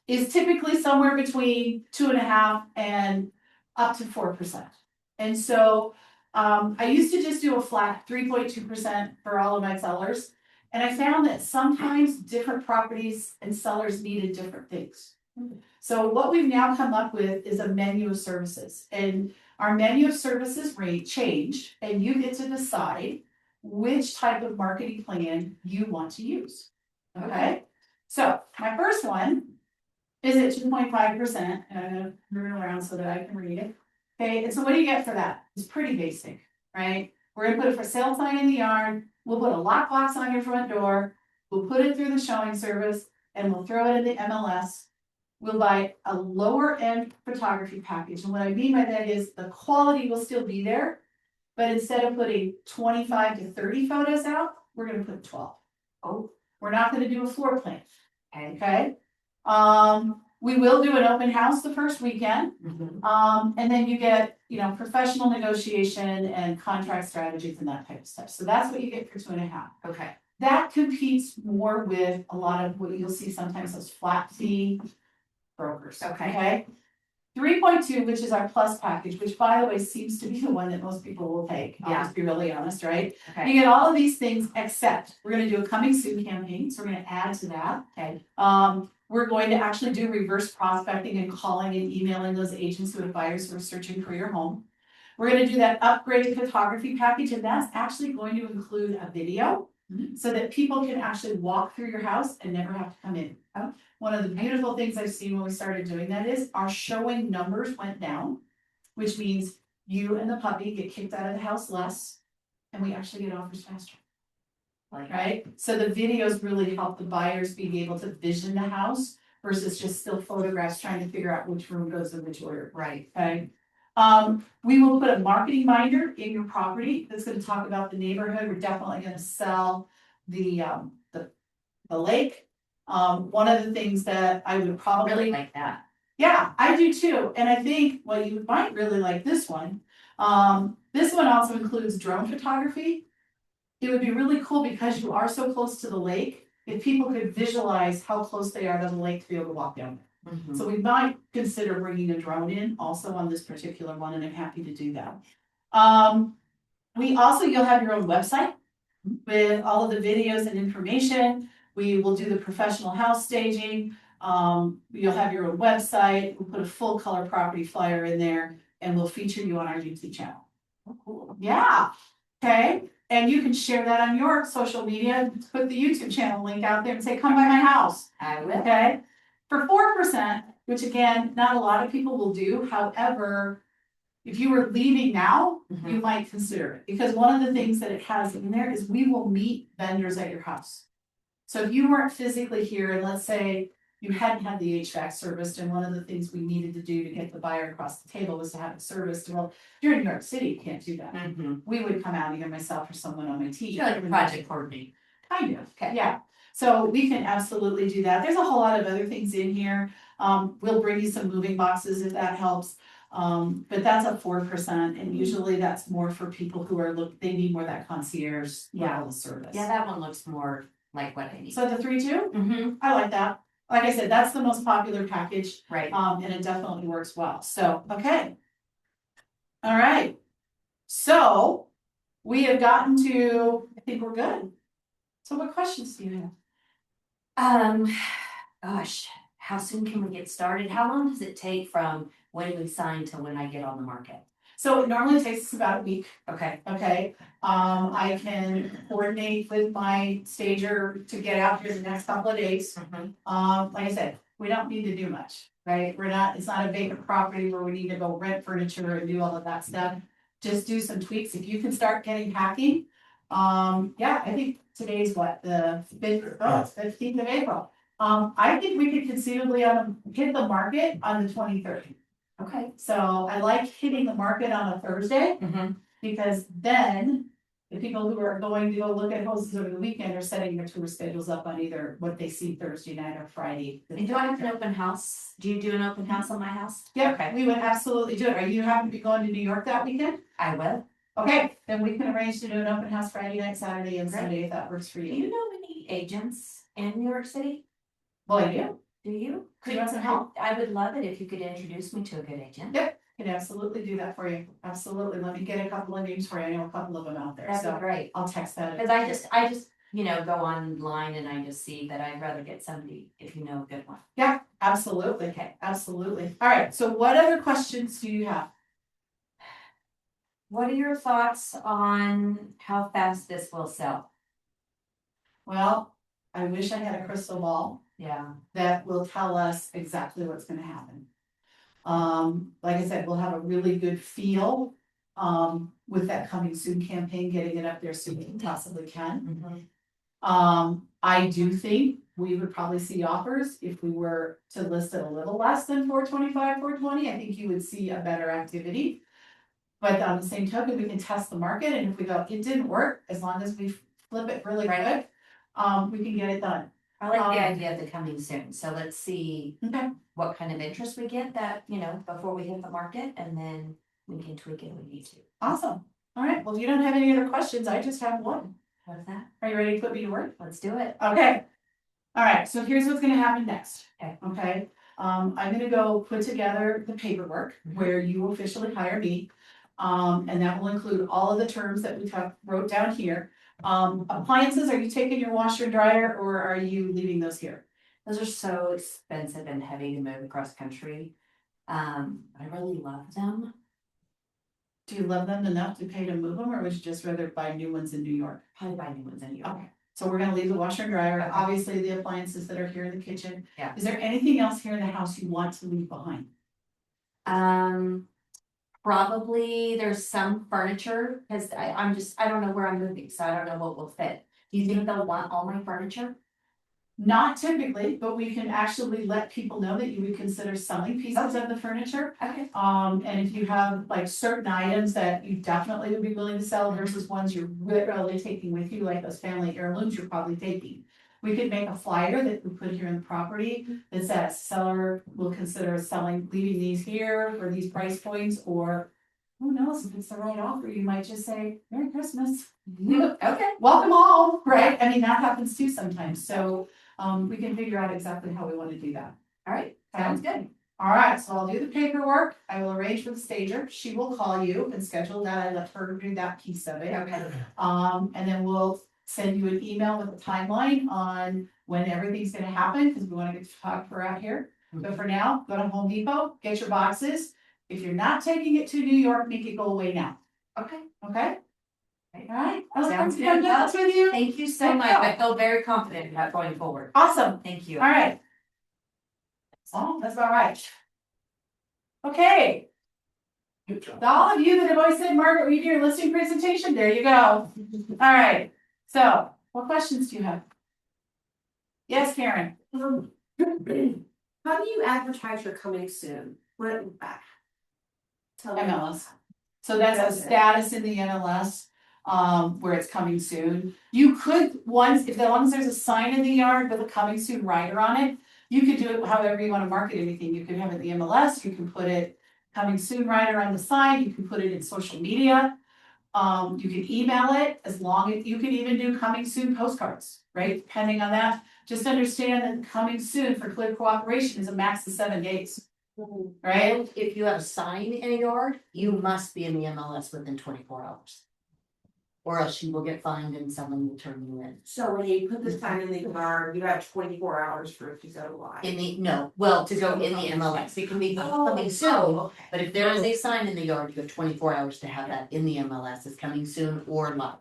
Is typically somewhere between 2.5% and up to 4%. And so, I used to just do a flat 3.2% for all of my sellers. And I found that sometimes different properties and sellers needed different things. So what we've now come up with is a menu of services, and our menu of services rate change, and you get to decide which type of marketing plan you want to use. Okay, so my first one is at 2.5%, and I'm gonna move it around so that I can read it. Okay, and so what do you get for that? It's pretty basic, right? We're gonna put a for sale sign in the yard, we'll put a lockbox on your front door, we'll put it through the showing service, and we'll throw it in the MLS. We'll buy a lower end photography package, and what I mean by that is the quality will still be there, but instead of putting 25 to 30 photos out, we're gonna put 12. Oh, We're not gonna do a floor plan, okay. okay? We will do an open house the first weekend. Mhm. And then you get, professional negotiation and contract strategies and that type of stuff. So that's what you get for 2.5. Okay, That competes more with a lot of what you'll see sometimes those flat fee brokers. Okay. 3.2, which is our plus package, which by the way seems to be the one that most people will take. I'll Yeah. just be really honest, right? You okay, get all of these things except we're gonna do a coming soon campaign, so we're gonna add to that. okay, We're going to actually do reverse prospecting and calling and emailing those agents who have buyers who are searching for your home. We're gonna do that upgraded photography package, and that's actually going to include a video so that people can actually walk through your house and never have to come in. Oh. One of the beautiful things I've seen when we started doing that is our showing numbers went down, which means you and the puppy get kicked out of the house less, and we actually get offers faster. like, Right, so the videos really help the buyers being able to vision the house versus just still photographs trying to figure out which room goes in which order, right, okay? We will put a marketing binder in your property that's gonna talk about the neighborhood, we're definitely gonna sell the lake. One of the things that I would really probably, like that. yeah, I do too, and I think, well, you might really like this one. This one also includes drone photography. It would be really cool because you are so close to the lake, if people could visualize how close they are to the lake to be able to walk down. Mhm. So we might consider bringing a drone in also on this particular one, and I'm happy to do that. You'll have your own website with all of the videos and information. We will do the professional house staging. You'll have your own website. We'll put a full color property flyer in there, and we'll feature you on our YouTube channel. Oh, cool. Yeah. Okay, and you can share that on your social media, put the YouTube channel link out there and say, come by my house. I will. Okay, for 4%, which again, not a lot of people will do, however, if you were leaving now, you might consider it, because one of the things that it has in there is we will meet vendors at your house. So if you weren't physically here, and let's say you hadn't had the HVAC serviced, and one of the things we needed to do to get the buyer across the table was to have it serviced, well, if you're in New York City, you can't do that. We would come out, either myself or someone on my team. You're like a project coordinator. Kind of, Okay. yeah. So we can absolutely do that. There's a whole lot of other things in here. We'll bring you some moving boxes if that helps. But that's a 4%, and usually that's more for people who are they need more of that concierge level of service. Yeah, that one looks more like what I need. So the 3-2, Mm-hmm. I like that. Like I said, that's the most popular package, Right. and it definitely works well. So, okay. All right. So we have gotten to, I think we're good. So what questions do you have? Gosh, how soon can we get started? How long does it take from when we sign to when I get on the market? So it normally takes us about a week. Okay. Okay, I can coordinate with my stager to get out here the next couple of days. Like I said, we don't need to do much, right? It's not a vacant property where we need to go rent furniture and do all of that stuff. Just do some tweaks. If you can start getting packing, yeah, I think today's what, the 15th of April. I think we could conceivably hit the market on the 23rd. Okay. So I like hitting the market on a Thursday, because then the people who are going to go look at houses over the weekend are setting their tour schedules up on either what they see Thursday night or Friday. And do I have an open house? Do you do an open house on my house? Yeah, Okay. we would absolutely do it. Are you happen to be going to New York that weekend? I will. Okay, then we can arrange to do an open house Friday night, Saturday, and Great. Sunday if that works for Do you. you know any agents in New York City? Well, I do. Do you? Do you want some help? I would love it if you could introduce me to a good agent. Yep, can absolutely do that for you. Absolutely. Let me get a couple of names for you. I know a couple of them out there, That'd be so great. I'll text that. Because I just, go online and I just see that I'd rather get somebody, if you know a good one. Yeah, absolutely. Okay. Absolutely. All right, so what other questions do you have? What are your thoughts on how fast this will sell? Well, I wish I had a crystal ball Yeah. that will tell us exactly what's gonna happen. Like I said, we'll have a really good feel, with that coming soon campaign, getting it up there soon as we possibly can. I do think we would probably see offers if we were to list it a little less than 425, 420. I think you would see a better activity. But on the same token, we can test the market, and if we go, it didn't work, as long as we flip it really quick, we can get it done. I like the idea of the coming soon. So let's see Okay. what kind of interest we get that, before we hit the market, and then we can tweak it if we need to. Awesome. All right. Well, if you don't have any other questions, I just have one. What's that? Are you ready to put me to work? Let's do it. Okay. All right. So here's what's gonna happen next. Okay. Okay. I'm gonna go put together the paperwork where you officially hire me. And that will include all of the terms that we wrote down here. Appliances, are you taking your washer and dryer, or are you leaving those here? Those are so expensive and heavy to move across country. I really love them. Do you love them enough to pay to move them, or would you just rather buy new ones in New York? Probably buy new ones in New York. Okay. So we're gonna leave the washer and dryer, Okay. obviously the appliances that are here in the kitchen. Yeah. Is there anything else here in the house you want to leave behind? Probably there's some furniture, because I don't know where I'm moving, so I don't know what will fit. Do you think they'll want all my furniture? Not typically, but we can actually let people know that you would consider selling pieces of the furniture. Okay. And if you have like certain items that you definitely would be willing to sell versus ones you're literally taking with you, like those family heirlooms you're probably taking. We could make a flyer that we put here in the property that says seller will consider leaving these here for these price points, or who knows, if it's the right offer, you might just say, Merry Christmas. Okay. Welcome home, right? I mean, that happens too sometimes, so we can figure out exactly how we want to do that. All right, sounds good. All right, so I'll do the paperwork. I will arrange for the stager. She will call you and schedule that. I let her do that piece of it. Okay. And then we'll send you an email with a timeline on when everything's gonna happen, because we want to get the photographer out here. But for now, go to Home Depot, get your boxes. If you're not taking it to New York, make it go away now. Okay. Okay? Alright, I look forward Sounds to doing good. business with you. Thank you so Thank much. you. I feel very confident about going forward. Awesome, Thank you. alright. Oh, that's about right. Okay, all of you that have always said, Margaret, will you do your listing presentation? There you go. Alright, so what questions do you have? Yes, Karen. How do you advertise you're coming soon? What? Tell me. MLS. So that's a status in the MLS, where it's coming soon. You could, once, if as long as there's a sign in the yard with a coming soon rider on it, you could do it however you wanna market anything. You could have it in the MLS, you can put it coming soon rider on the side, you can put it in social media. You can email it as long as, you can even do coming soon postcards, right? Depending on that. Just understand that coming soon for clear cooperation is a max of 7 days, right? And if you have a sign in a yard, you must be in the MLS within 24 hours. Or else you will get fined and someone will turn you in. So when you put the sign in the yard, you have 24 hours for it to go live. To go in the MLS, it can be coming soon. okay. But if there is a sign in the yard, you have 24 hours to have that in the MLS as coming soon or live.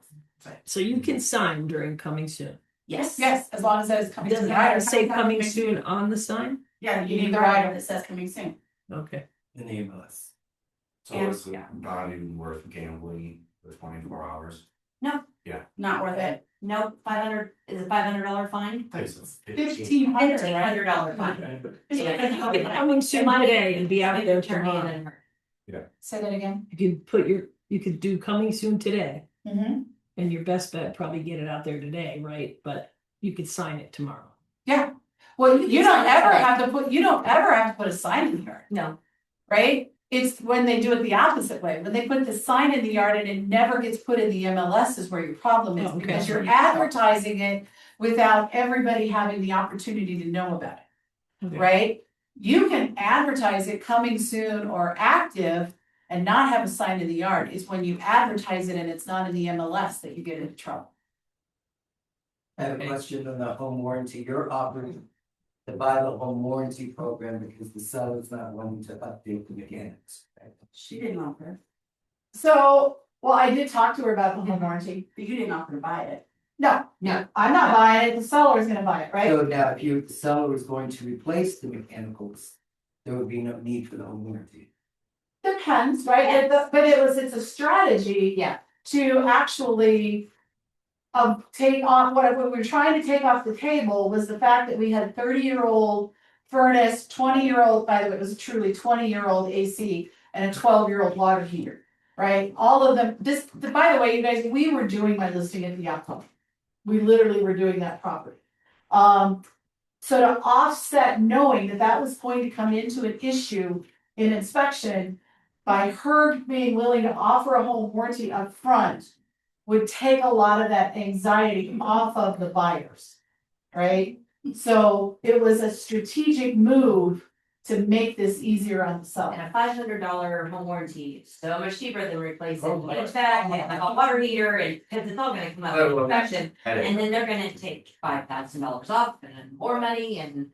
So you can sign during coming soon. Yes. Yes, as long as that is coming Does soon. it have to say coming soon on the sign? Yeah, you need the rider that says coming soon. Okay. In the MLS. So And- it's not even worth gambling for 24 hours. Not worth it. Nope, is it $500 fine? It's $1,500, right? $1,500 fine. Coming soon today and be out there tomorrow. Say that again. You could do coming soon today, Mm-hmm. and your best bet probably get it out there today, right? But you could sign it tomorrow. Yeah, well, you don't ever have to put a sign in the yard, No, right? It's when they do it the opposite way, when they put the sign in the yard and it never gets put in the MLS is where your problem is, Oh, okay. because you're advertising it without everybody having the opportunity to know about it, Okay. right? You can advertise it coming soon or active and not have a sign in the yard. It's when you advertise it and it's not in the MLS that you get into trouble. I have a question on the home warranty. You're offering to buy the home warranty program because the seller's not wanting to update the mechanics. right? She didn't offer, So, well, I did talk to her about the home warranty. but you didn't offer to buy it. No, No. I'm not buying it, the seller is gonna buy it, right? So now, if the seller was going to replace the mechanicals, there would be no need for the home warranty. Depends, right? But it's a strategy. Yeah. To actually. Take off, what we were trying to take off the table was the fact that we had 30-year-old furnace, 20-year-old, by the way, it was a truly 20-year-old AC and a 12-year-old water heater. Right? All of them, by the way, you guys, we were doing my listing at the outcome. We literally were doing that property. So to offset knowing that that was going to come into an issue in inspection, by her being willing to offer a home warranty up front, would take a lot of that anxiety off of the buyers, right? So it was a strategic move to make this easier on the seller. and a $500 home warranty, is so much cheaper than replacing the HVAC and a water heater, and, cause it's all gonna come up with inspection. And then they're gonna take $5,000 off and more money and,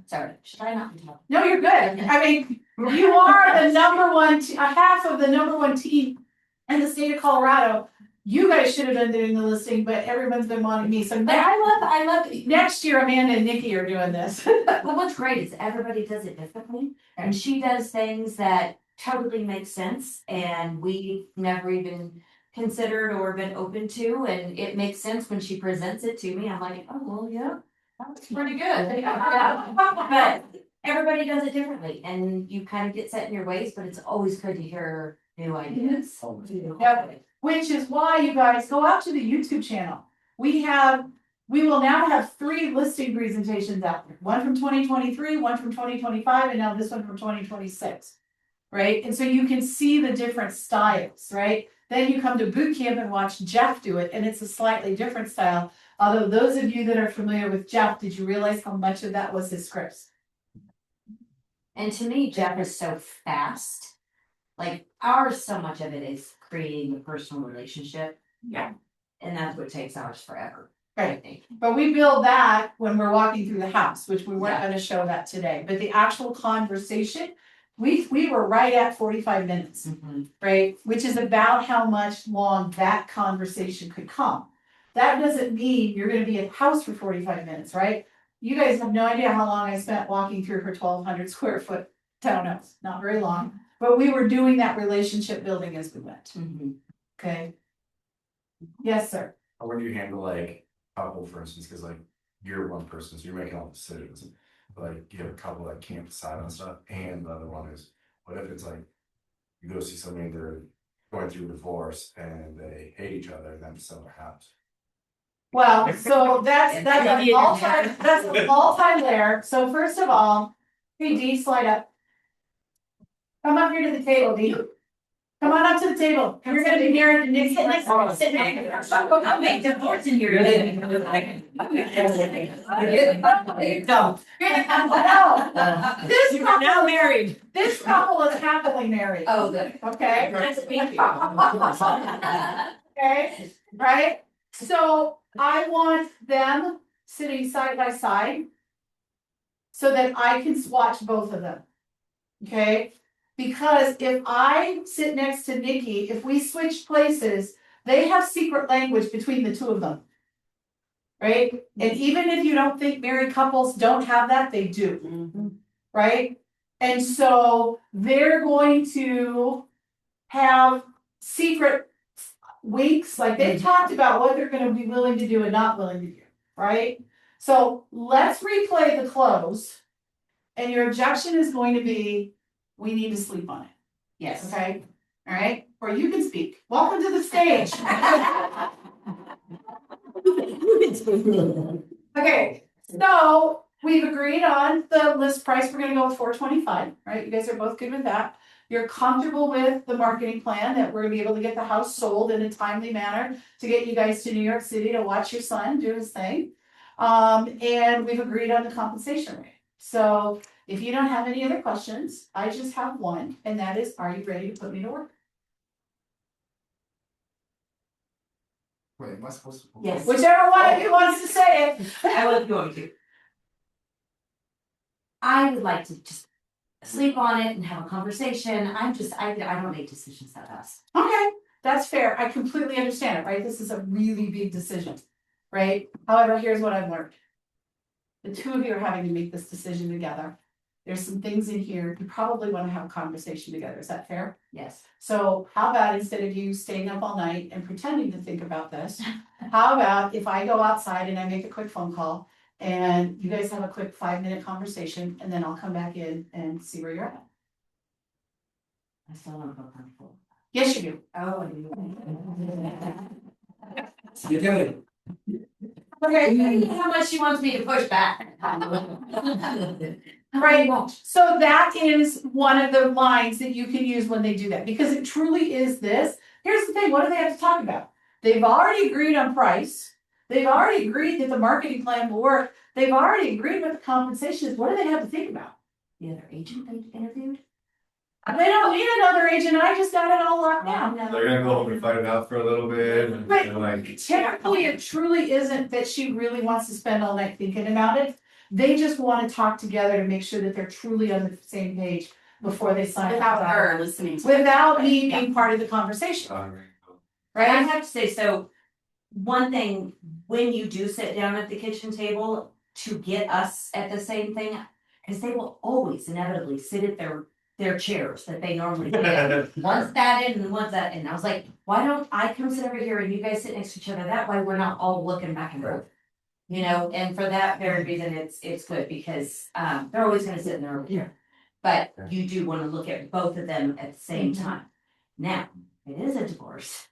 sorry, should I not be talking? No, you're good. I mean, you are the number one, half of the number one team in the state of Colorado. You guys should have been doing the listing, but everyone's been wanting me, so But next, I love, next year Amanda and Nikki are doing this. but what's great is everybody does it differently, and she does things that totally make sense, and we never even considered or been open to, and it makes sense when she presents it to me, I'm like, oh, well, yeah, that's pretty good. But everybody does it differently, and you kind of get set in your ways, but it's always good to hear new ideas. Yep. Which is why you guys go out to the YouTube channel. We will now have 3 listing presentations out there. One from 2023, one from 2025, and now this one from 2026. Right? And so you can see the different styles, right? Then you come to boot camp and watch Jeff do it, and it's a slightly different style. Although those of you that are familiar with Jeff, did you realize how much of that was his scripts? And to me, Jeff is so fast. Like ours, so much of it is creating a personal relationship. Yeah. And that's what takes ours forever. Right. I think. But we build that when we're walking through the house, which we weren't gonna show that today, but the actual conversation We were right at 45 minutes, right? Which is about how much long that conversation could come. That doesn't mean you're gonna be at the house for 45 minutes, right? You guys have no idea how long I spent walking through her 1,200 square foot townhouse, not very long. But we were doing that relationship building as we went, okay? Yes, sir. How would you handle like couple, for instance, because like you're one person, so you're making all the decisions. But like you have a couple that can't decide on stuff, and the other one is, what if it's like you go see somebody and they're going through a divorce and they hate each other and then sell their house. Well, so that's a multi-layer. So first of all, hey Dee, slide up. Come up here to the table, Dee. Come on up to the table. You're gonna be married to Nick. Sit next. I'll make divorce in here. No. This You are now couple, married. this couple is happily married. Oh, good. Okay. Thank you. Okay, right? So I want them sitting side by side. So that I can swatch both of them. Okay? Because if I sit next to Nikki, if we switch places, they have secret language between the two of them. Right? And even if you don't think married couples don't have that, they do. Right? And so they're going to have secret weeks, like they've talked about what they're gonna be willing to do and not willing to do, right? So let's replay the close. And your objection is going to be, we need to sleep on it, Yes. okay? All right, or you can speak. Welcome to the stage. Okay, so we've agreed on the list price. We're gonna go with $425, right? You guys are both good with that. You're comfortable with the marketing plan that we're gonna be able to get the house sold in a timely manner to get you guys to New York City to watch your son do his thing. And we've agreed on the compensation rate. So if you don't have any other questions, I just have one, and that is, are you ready to put me to work? Wait, am I supposed to? Yes. Whichever one of you wants to say it. I was going to. I would like to just sleep on it and have a conversation. I don't make decisions that fast. Okay, that's fair. I completely understand it, right? This is a really big decision, right? However, here's what I've learned. The two of you are having to make this decision together. There's some things in here, you probably want to have a conversation together. Is that fair? Yes. So how about instead of you staying up all night and pretending to think about this, how about if I go outside and I make a quick phone call and you guys have a quick 5-minute conversation and then I'll come back in and see where you're at. I still don't feel comfortable. Yes, you do. Oh, I do. You do it. Okay. How much she wants me to push back. Right, so that is one of the lines that you can use when they do that, because it truly is this. Here's the thing, what do they have to talk about? They've already agreed on price. They've already agreed that the marketing plan will work. They've already agreed with the compensation. What do they have to think about? The other agent they interviewed? They don't need another agent, I just got it all locked down. They're gonna go home and fight it out for a little bit, and But they're like, typically, it truly isn't that she really wants to spend all night thinking about it. They just wanna talk together to make sure that they're truly on the same page before they sign. Without up. her listening to. Without me being part of the conversation, I right? have to say, so one thing, when you do sit down at the kitchen table to get us at the same thing, because they will always inevitably sit at their chairs that they normally sit at. Once that in and once that in. I was like, why don't I come sit over here and you guys sit next to each other? That way we're not all looking back and forth. You know, and for that very reason, it's good because they're always gonna sit in their chair. But you do wanna look at both of them at the same time. Now, it is a divorce.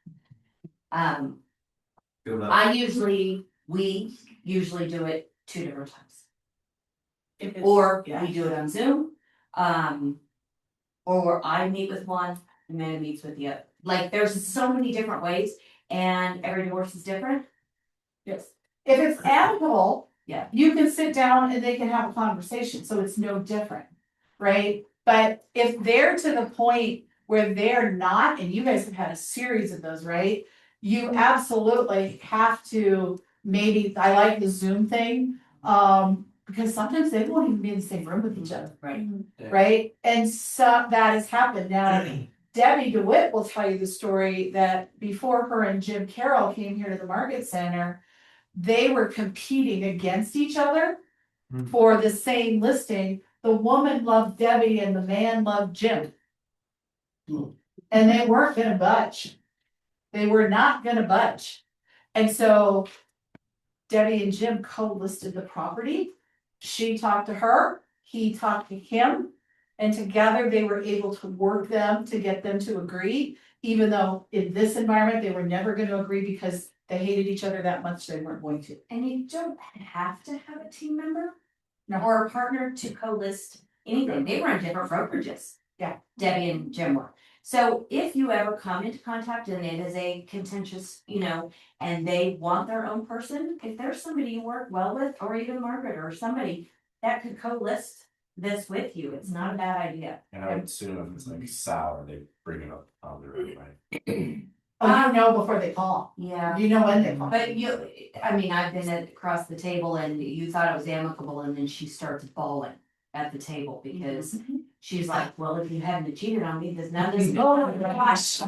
good luck. we usually do it 2 different times. Or we do it on Zoom, or I meet with one, Amanda meets with the other. Like, there's so many different ways, and every divorce is different. Yes. If it's amicable. Yeah. You can sit down and they can have a conversation, so it's no different, right? But if they're to the point where they're not, and you guys have had a series of those, right? You absolutely have to, maybe, I like the Zoom thing. because sometimes they won't even be in the same room with each other. Right. Right? And so that has happened. Now, Debbie DeWitt will tell you the story that before her and Jim Carroll came here to the Market Center, they were competing against each other for the same listing. The woman loved Debbie and the man loved Jim. And they weren't gonna budge. They were not gonna budge. And so Debbie and Jim co-listed the property. She talked to her, he talked to him, and together they were able to work them to get them to agree, even though in this environment, they were never gonna agree because they hated each other that much, they weren't going to. And you don't have to have a team member. No. Or a partner to co-list anything, they run different brokerages. Yeah. Debbie and Jim were. So if you ever come into contact and it is a contentious, and they want their own person, if there's somebody you work well with, or even Margaret or somebody that could co-list this with you, it's not a bad idea. And I would assume if it's like sour, they bring it up on the road, right? Oh, you know before they call. Yeah. You know when they call. But I've been across the table and you thought it was amicable and then she starts bawling at the table because she's like, well, if you hadn't cheated on me, there's nothing. Oh my gosh.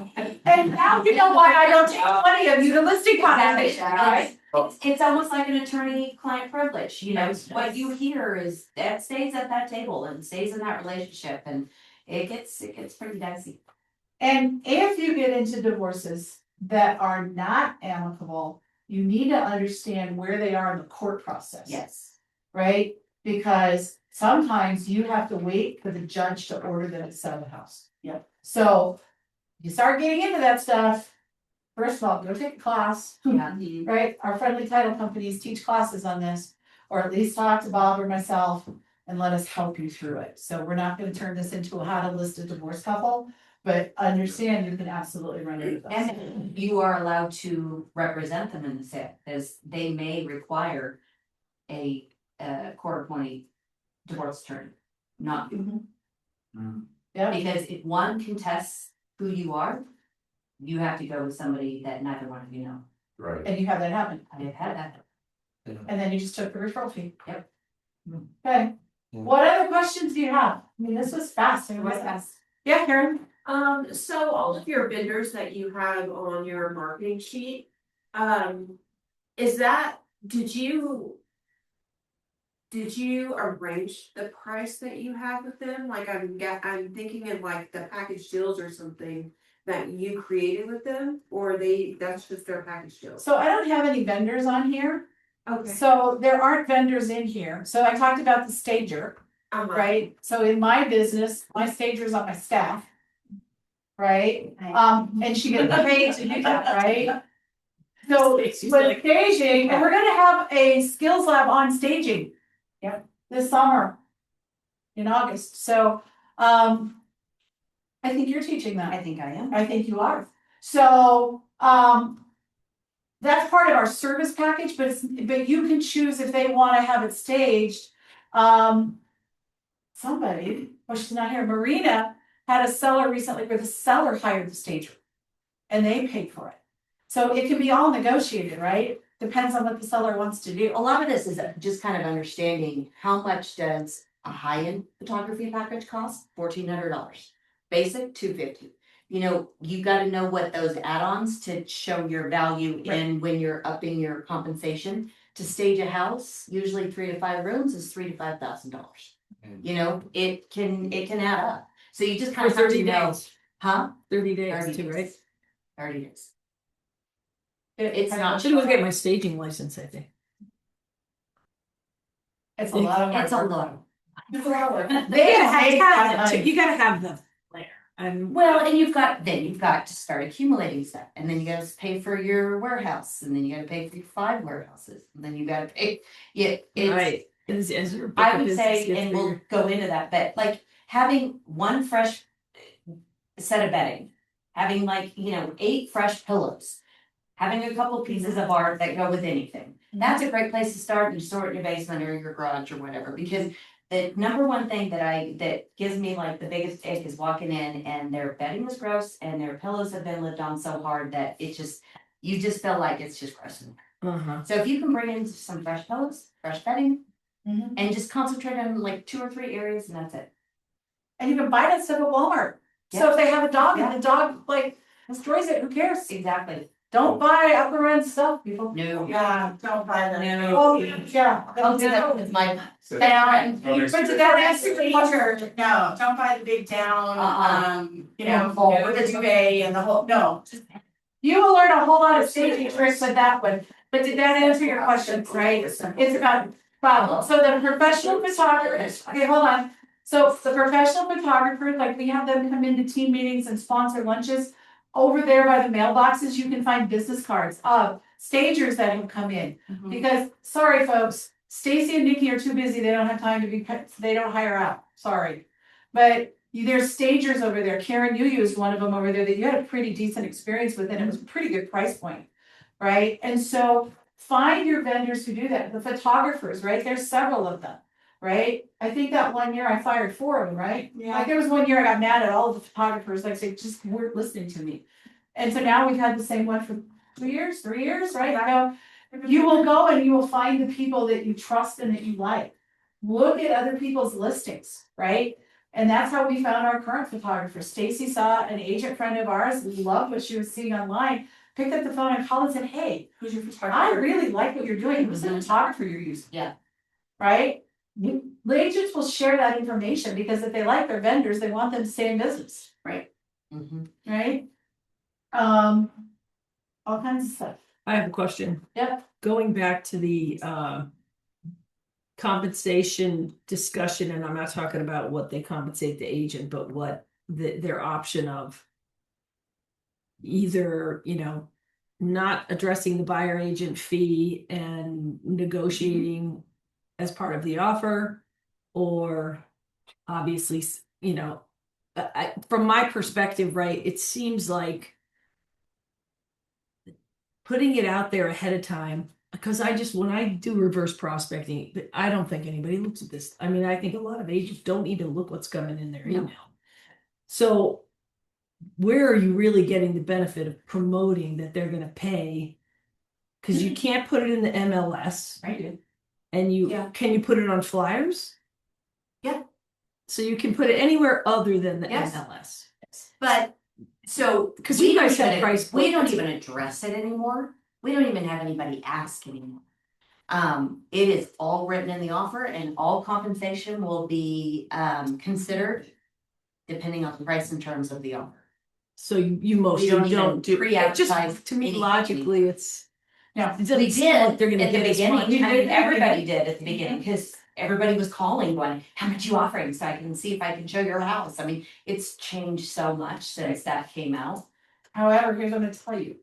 And now you know why I don't take money of you to listing conversation, right? It's almost like an attorney-client privilege, what you hear is that stays at that table and stays in that relationship and it gets pretty dicey. And if you get into divorces that are not amicable, you need to understand where they are in the court process. Yes. Right? Because sometimes you have to wait for the judge to order them to sell the house. Yep. So you start getting into that stuff. First of all, go take a class. Yeah. Right? Our friendly title companies teach classes on this, or at least talk to Bob or myself and let us help you through it. So we're not going to turn this into a how to list a divorce couple, but understand you can absolutely run into this. And you are allowed to represent them in the sale, as they may require a court-appointed divorce attorney, not you. Yeah. Because if one contests who you are, you have to go with somebody that neither one of you know. Right. And you have that happen. I've had that. And then you just took the referral fee. Yep. Okay. What other questions do you have? I mean, this was fast. It was fast. Yeah, Karen? So all of your vendors that you have on your marketing sheet, is that, did you arrange the price that you have with them? Like I'm thinking of like the package deals or something that you created with them, or that's just their package deals? So I don't have any vendors on here. Okay. So there aren't vendors in here. So I talked about the stager, right? So in my business, my stager's on my staff. Right? And she gets paid to do that, right? So with staging, and we're gonna have a skills lab on staging. Yep. This summer. In August, so, I think you're teaching that. I think I am. I think you are. So, that's part of our service package, but you can choose if they wanna have it staged. Somebody, she's not here, Marina had a seller recently where the seller hired the stager. And they paid for it. So it can be all negotiated, right? Depends on what the seller wants to do. A lot of this is just kind of understanding how much does a high-end photography package cost? $1,400. Basic, $250. You got to know what those add-ons to show your value in when you're upping your compensation. To stage a house, usually 3 to 5 rooms is $3,000 to $5,000. It can add up. So you just kind of have to know, 30 days 30 too, days. right? 30 days. It's not- Should have get my staging license, I think. It's a lot of work. It's a lot. It's a lot of work. They They have to, you gotta have the flair. And Well, and you've got to start accumulating stuff, and then you gotta pay for your warehouse, and then you gotta pay for your 5 warehouses, and then you gotta pay. It's, right. As your I would business say, gets and we'll bigger. go into that, but like having one fresh set of bedding, having 8 fresh pillows, having a couple pieces of art that go with anything. That's a great place to start and store it in your basement or your garage or whatever, because the number one thing that gives me the biggest ick is walking in and their bedding is gross and their pillows have been lived on so hard that you just feel like it's just gross in there. So if you can bring in some fresh pillows, fresh bedding, Mhm. And just concentrate on like 2 or 3 areas and that's it. And you can buy that stuff at Walmart. So if they have a dog and the dog like destroys it, who cares? Exactly. Don't buy upper end stuff, people. No. Yeah, don't buy that. No. Oh, yeah. I'll do that with my. And Don't but did that answer your question? No, don't buy the big down, You you know, know, with the duvet and the whole, no. You will learn a whole lot of staging tricks with that one, but did that answer your question, right? It's about problem. So the professional photographers, okay, hold on. So the professional photographers, like we have them come into team meetings and sponsor lunches. Over there by the mailboxes, you can find business cards of stagers that have come in. Because, sorry, folks, Stacy and Nikki are too busy, they don't have time to be, they don't hire out, sorry. But there's stagers over there, Karen, you used one of them over there that you had a pretty decent experience with, and it was a pretty good price point. Right, and so find your vendors who do that, the photographers, right, there's several of them. Right, I think that one year I fired 4 of them, right? Like there was one year I got mad at all of the photographers, like they just weren't listening to me. And so now we've had the same one for 3 years, right? I know you will go and you will find the people that you trust and that you like. Look at other people's listings, right? And that's how we found our current photographer. Stacy saw an agent friend of ours, loved what she was seeing online, picked up the phone and called and said, hey, Who's your I photographer? really like what you're doing. Who's the photographer you're using? Yeah. Right? The agents will share that information because if they like their vendors, they want them to stay in business, right? Right? All kinds of stuff. I have a question. Yep. Going back to the compensation discussion, and I'm not talking about what they compensate the agent, but what their option of either, not addressing the buyer agent fee and negotiating as part of the offer, or obviously, from my perspective, right, it seems like putting it out there ahead of time, because when I do reverse prospecting, I don't think anybody looks at this. I mean, I think a lot of agents don't even look what's coming in their email. So where are you really getting the benefit of promoting that they're going to pay? Because you can't put it in the MLS. Right. And can you put it on flyers? Yeah. So you can put it anywhere other than the Yes. MLS. But, so. Because we you guys don't have even- price We don't points. even address it anymore. We don't even have anybody ask anymore. It is all written in the offer and all compensation will be, considered depending on the price and terms of the offer. So you mostly don't even don't do it. pre-advertise Just to me, anything. logically, it's. Yeah. It doesn't We seem like did they're gonna at the get as beginning, much. I mean, everybody did at the beginning, because everybody was calling going, how much you offering, so I can see if I can show your house. I mean, it's changed so much since that came out. However, here's what I'm gonna tell you.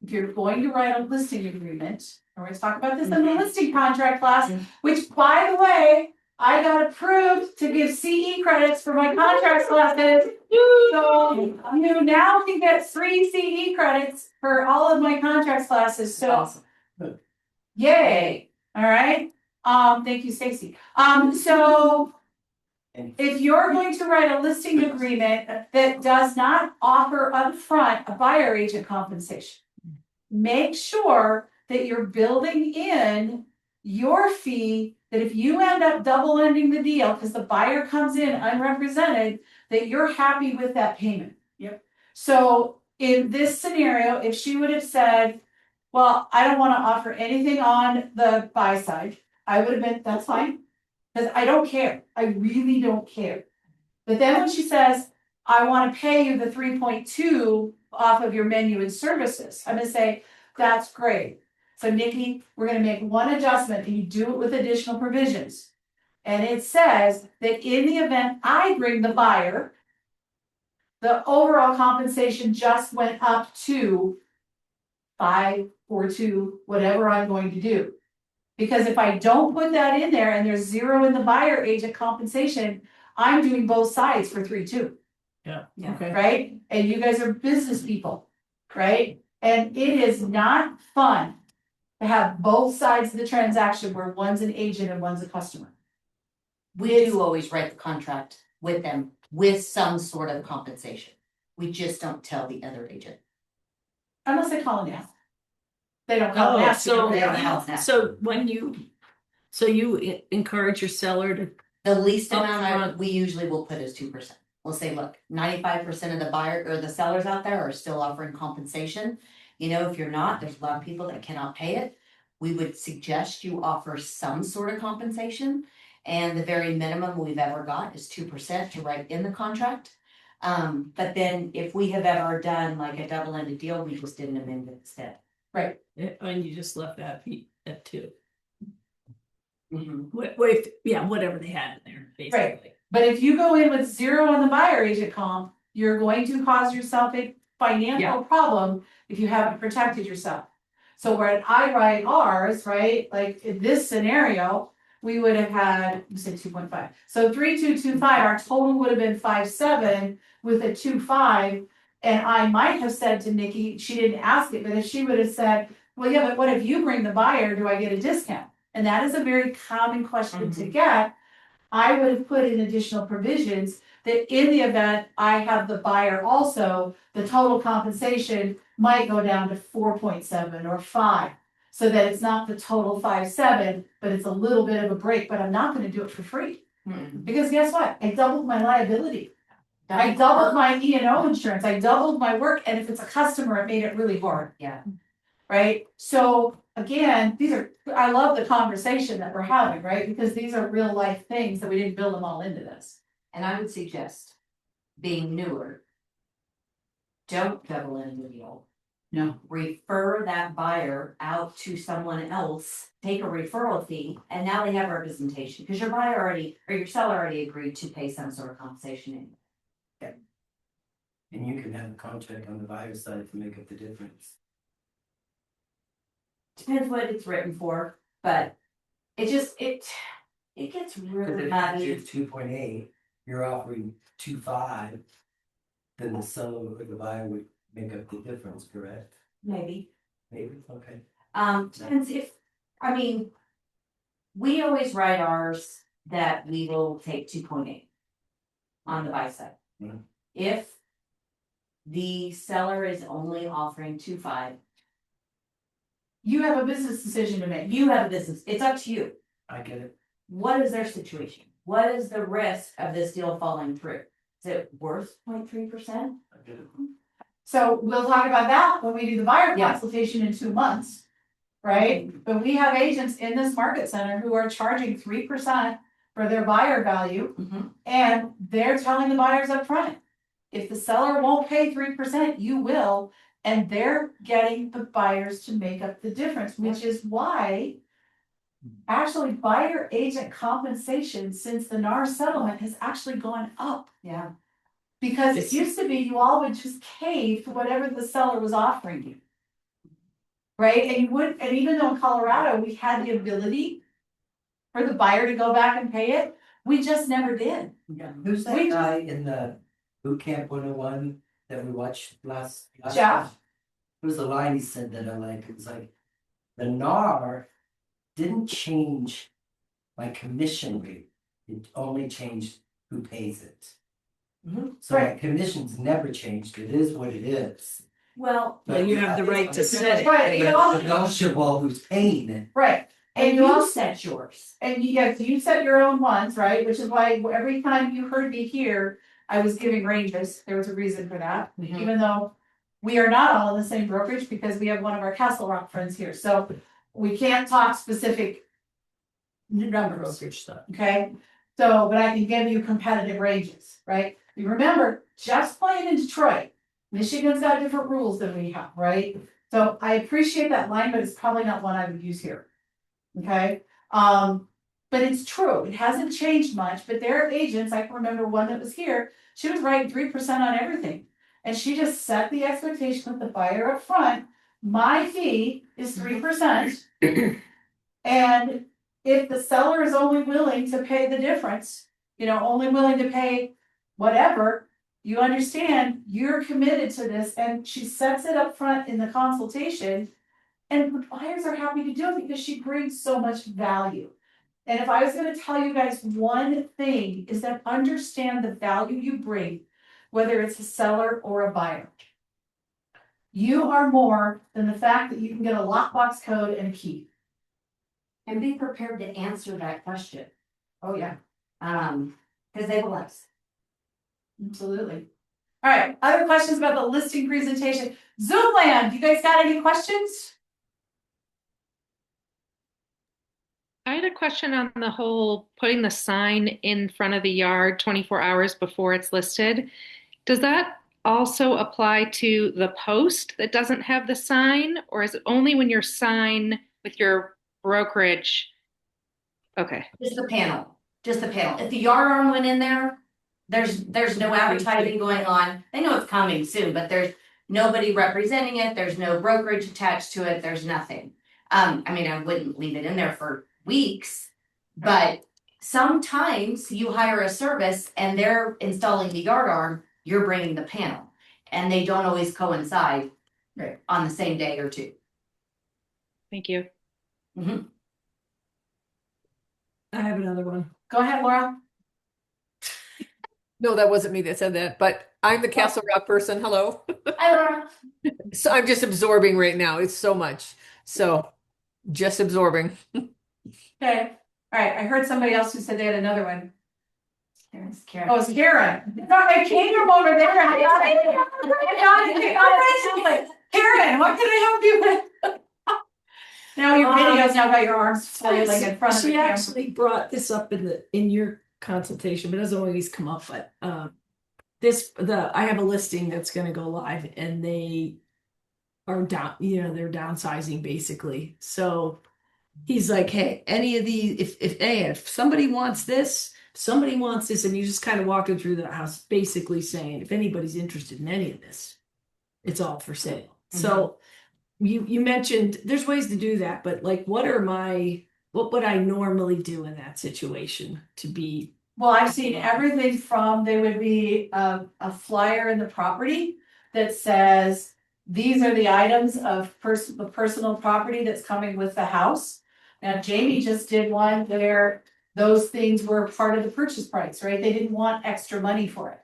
If you're going to write a listing agreement, and we're gonna talk about this in the listing contract class, which by the way, I got approved to give CE credits for my contracts classes. So you now can get 3 CE credits for all of my contracts classes, so Awesome. yay, all right? Thank you, Stacy. So if you're going to write a listing agreement that does not offer upfront a buyer agent compensation, make sure that you're building in your fee, that if you end up double ending the deal, because the buyer comes in unrepresented, that you're happy with that payment. Yep. So in this scenario, if she would have said, well, I don't want to offer anything on the buy side, I would have been, that's fine. Because I don't care. I really don't care. But then when she says, I want to pay you the 3.2 off of your menu and services, I'm gonna say, that's great. So Nikki, we're gonna make one adjustment and you do it with additional provisions. And it says that in the event I bring the buyer, the overall compensation just went up to 5 or 2, whatever I'm going to do. Because if I don't put that in there and there's 0 in the buyer agent compensation, I'm doing both sides for 3.2. Yeah. Yeah. Okay. Right? And you guys are business people, right? And it is not fun to have both sides of the transaction where one's an agent and one's a customer. We do always write the contract with them with some sort of compensation. We just don't tell the other agent. Unless they call and ask. They don't call and ask. so- They don't Yeah. ask. So when you So you encourage your seller to, The least amount Upfront. we usually will put is 2%. We'll say, look, 95% of the buyer or the sellers out there are still offering compensation. You know, if you're not, there's a lot of people that cannot pay it. We would suggest you offer some sort of compensation. And the very minimum we've ever got is 2% to write in the contract. But then if we have ever done like a double-ended deal, we just didn't amend it instead. and you just left that at 2. Mhm. Whatever they had in there, basically. But if you go in with 0 on the buyer agent comp, you're going to cause yourself a financial problem if you haven't protected yourself. So when I write ours, right, like in this scenario, we would have had, you said 2.5. So 3,225, our total would have been 5,7 with a 2.5. And I might have said to Nikki, she didn't ask it, but if she would have said, well, yeah, but what if you bring the buyer, do I get a discount? And that is a very common question to get. I would have put in additional provisions that in the event I have the buyer also, the total compensation might go down to 4.7 or 5. So that it's not the total 5.7, but it's a little bit of a break, but I'm not gonna do it for free. Mhm. Because guess what? I doubled my liability. I doubled my E&O insurance, I doubled my work, and if it's a customer, it made it really hard. Yeah. Right? So again, I love the conversation that we're having, right? Because these are real life things that we didn't build them all into this. And I would suggest, being newer, don't double in the deal. No. Refer that buyer out to someone else, take a referral fee, and now they have representation, because your buyer already, or your seller already agreed to pay some sort of compensation in. And you can have a contract on the buyer's side to make up the difference. Depends what it's written for, but it gets really muddy. It's 2.8, you're offering 2.5, then the seller or the buyer would make up the difference, correct? Maybe. Maybe, okay. Depends if, I mean, we always write ours that we will take 2.8 on the buy side. Mhm. If the seller is only offering 2.5, You have a business decision to make. you have a business, it's up to you. I get it. What is their situation? What is the risk of this deal falling through? Is it worth 0.3%? I get it. So we'll talk about that when we do the buyer Yeah. consultation in 2 months. Right? But we have agents in this market center who are charging 3% for their buyer value. Mhm. And they're telling the buyers up front, if the seller won't pay 3%, you will. And they're getting the buyers to make up the difference, which is why actually buyer agent compensation since the NAR settlement has actually gone up. Yeah. Because it used to be you all would just cave to whatever the seller was offering you. Right? And you would, and even though in Colorado, we had the ability for the buyer to go back and pay it, we just never did. Who's that We- guy in the boot camp 101 that we watched last? Jeff. It was a line he said that I like, it was like, the NAR didn't change my commission rate, it only changed who pays it. Mhm. So my commission's never changed, it is what it is. Well, Well, you have the right to set it. Right, you But know, negotiable who's paying it. right. and you you also, set yours. and yes, you set your own ones, right? Which is why every time you heard me here, I was giving ranges. There was a reason for that. Mhm. Even though we are not all in the same brokerage because we have one of our Castle Rock friends here. So we can't talk specific numbers. Brokerage stuff. Okay, so, but I can give you competitive ranges, right? You remember, just playing in Detroit, Michigan's got different rules than we have, right? So I appreciate that line, but it's probably not one I would use here. Okay, but it's true, it hasn't changed much, but there are agents, I can remember one that was here, she was writing 3% on everything. And she just set the expectation with the buyer up front. My fee is 3%. And if the seller is only willing to pay the difference, only willing to pay whatever, you understand you're committed to this, and she sets it up front in the consultation. And the buyers are happy to do it because she brings so much value. And if I was gonna tell you guys one thing, is that understand the value you bring, whether it's a seller or a buyer. You are more than the fact that you can get a lockbox code and a key. And be prepared to answer that question, Oh, yeah, because they will us. absolutely. All right, other questions about the listing presentation? Zoomland, you guys got any questions? I had a question on the whole putting the sign in front of the yard 24 hours before it's listed. Does that also apply to the post that doesn't have the sign, or is it only when your sign with your brokerage? Okay. Just the panel, just the panel. If the yard arm went in there, there's no advertising going on. They know it's coming soon, but there's nobody representing it. There's no brokerage attached to it. There's nothing. I mean, I wouldn't leave it in there for weeks, but sometimes you hire a service and they're installing the yard arm, you're bringing the panel, and they don't always coincide on the same day or two. Thank you. I have another one. Go ahead, Laura. No, that wasn't me that said that, but I'm the Castle Rock person. Hello. Hi, Laura. So I'm just absorbing right now. It's so much. So just absorbing. Okay, all right, I heard somebody else who said they had another one. Karen's Karen. Oh, it's Karen. No, I came from over there. I got it. Karen, what can I help you with? Now your video's now got your arms flailing in front of the She camera. actually brought this up in your consultation, but it doesn't always come up. But I have a listing that's going to go live, and they are down. They're downsizing basically. So he's like, hey, any of these, if somebody wants this, and you just kind of walk them through the house, basically saying, if anybody's interested in any of this, it's all for sale. So you mentioned there's ways to do that, but like, what would I normally do in that situation to be? Well, I've seen everything from, there would be a flyer in the property that says, these are the items of personal property that's coming with the house. Now, Jamie just did one where those things were part of the purchase price, right? They didn't want extra money for it.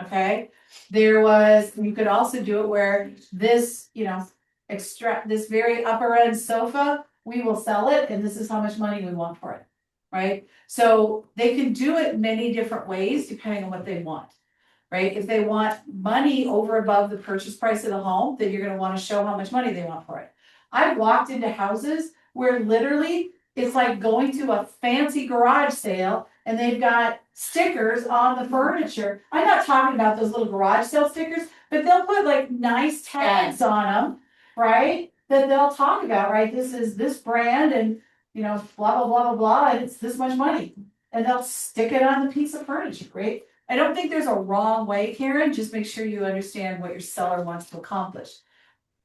Okay, you could also do it where this, this very upper end sofa, we will sell it and this is how much money we want for it, right? So they can do it many different ways depending on what they want, right? If they want money over above the purchase price of the home, then you're gonna wanna show how much money they want for it. I've walked into houses where literally it's like going to a fancy garage sale and they've got stickers on the furniture. I'm not talking about those little garage sale stickers, but they'll put like nice tags on them, right? That they'll talk about, right? This is this brand and, blah, blah, blah, blah, blah, and it's this much money. And they'll stick it on the piece of furniture, right? I don't think there's a wrong way, Karen. Just make sure you understand what your seller wants to accomplish.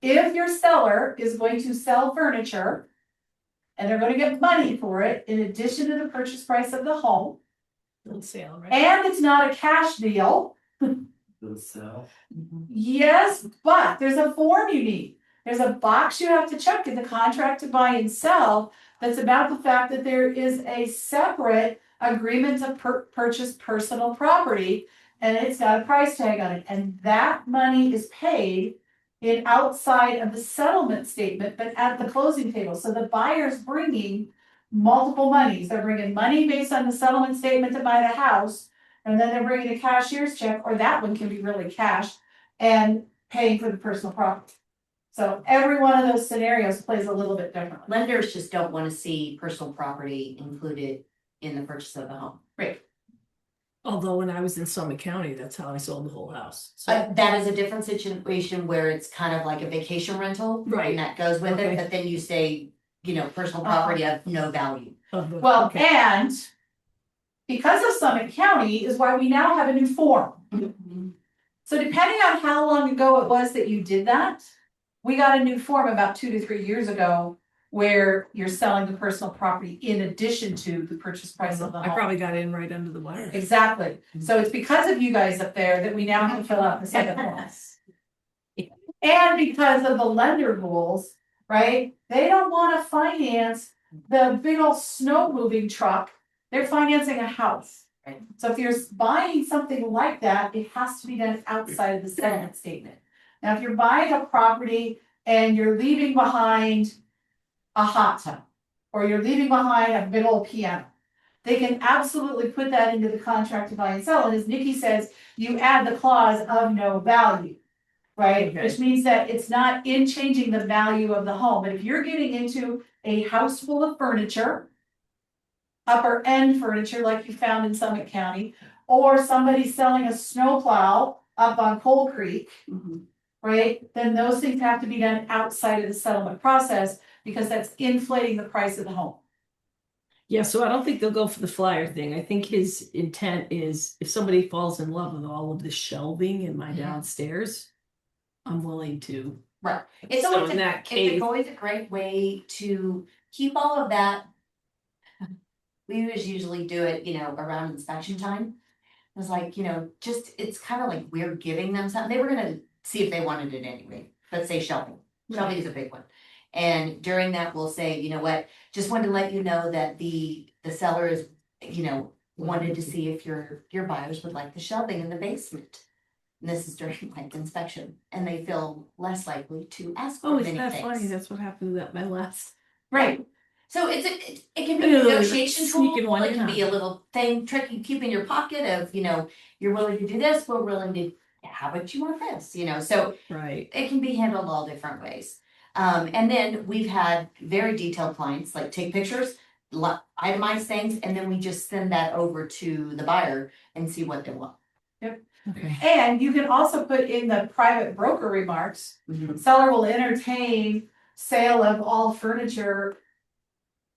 If your seller is going to sell furniture and they're going to get money for it in addition to the purchase price of the home, Sale, right? and it's not a cash deal, So yes, but there's a form you need. There's a box you have to check in the contract to buy and sell that's about the fact that there is a separate agreement to purchase personal property, and it's got a price tag on it, and that money is paid in outside of the settlement statement, but at the closing table. So the buyer's bringing multiple monies. They're bringing money based on the settlement statement to buy the house, and then they're bringing a cashier's check, or that one can be really cash, and paying for the personal property. So every one of those scenarios plays a little bit differently. Lenders just don't want to see personal property included in the purchase of the home. Right. Although when I was in Summit County, that's how I sold the whole house. So That is a different situation where it's kind of like a vacation rental. Right. And that goes with Okay. it, but then you say, personal property of no value. Well, okay. and because of Summit County is why we now have a new form. So depending on how long ago it was that you did that, we got a new form about 2 to 3 years ago where you're selling the personal property in addition to the purchase price of the home. I probably got in right under the wire. Exactly. So it's because of you guys up there that we now have to fill out the second form. And because of the lender rules, right? They don't want to finance the big old snow moving truck. They're financing a house. Right. So if you're buying something like that, it has to be done outside of the settlement statement. Now, if you're buying a property and you're leaving behind a hot tub, or you're leaving behind a big old piano. They can absolutely put that into the contract to buy and sell, and as Nikki says, you add the clause of no value. Right, Okay. which means that it's not in changing the value of the home, but if you're getting into a house full of furniture. Upper end furniture like you found in Summit County, or somebody selling a snowplow up on Coal Creek. Right, then those things have to be done outside of the settlement process, because that's inflating the price of the home. Yeah, so I don't think they'll go for the flyer thing. I think his intent is if somebody falls in love with all of the shelving in my downstairs, I'm willing to. Right. It's So always, in that it's case- always a great way to keep all of that. We always usually do it, around inspection time. It's like, just, it's kind of like we're giving them something. They were gonna see if they wanted it anyway. Let's say shelving. Shelving is a big one. And during that, we'll say, you know what, just wanted to let you know that the seller is, wanted to see if your buyers would like the shelving in the basement. And this is during like inspection, and they feel less likely to ask for Oh, many isn't that things. funny? That's what happened at my last. Right, So it can be I a know, like, negotiation tool, sneaking one it can be in. a little thing, tricky, keep in your pocket of, you're willing to do this, we're willing to, how about you want this, so Right. it can be handled all different ways. And then we've had very detailed clients, like take pictures, itemize things, and then we just send that over to the buyer and see what they want. Okay. and you can also put in the private broker remarks, seller will entertain sale of all furniture.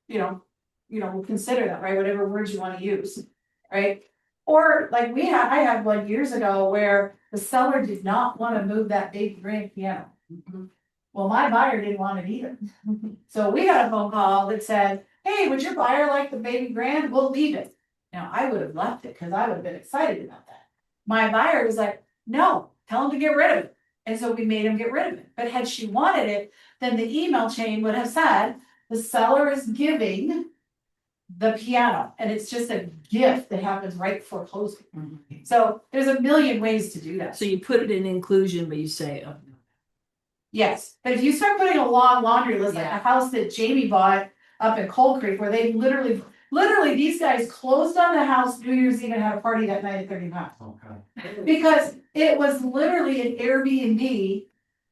We'll consider that, right, whatever words you wanna use, right? Or like I had one years ago where the seller did not wanna move that big grand piano. Well, my buyer didn't want it either. So we got a phone call that said, hey, would your buyer like the baby grand? We'll leave it. Now, I would have left it because I would have been excited about that. My buyer was like, no, tell him to get rid of it. And so we made him get rid of it. But had she wanted it, then the email chain would have said, the seller is giving the piano, and it's just a gift that happens right before closing. So there's a million ways to do that. So you put it in inclusion, but you say, oh, no. Yes, but if you start putting a long laundry list, like Yeah. a house that Jamie bought up in Coal Creek, where they literally these guys closed on the house New Year's Eve and had a party that night at 35. Okay. Because it was literally an Airbnb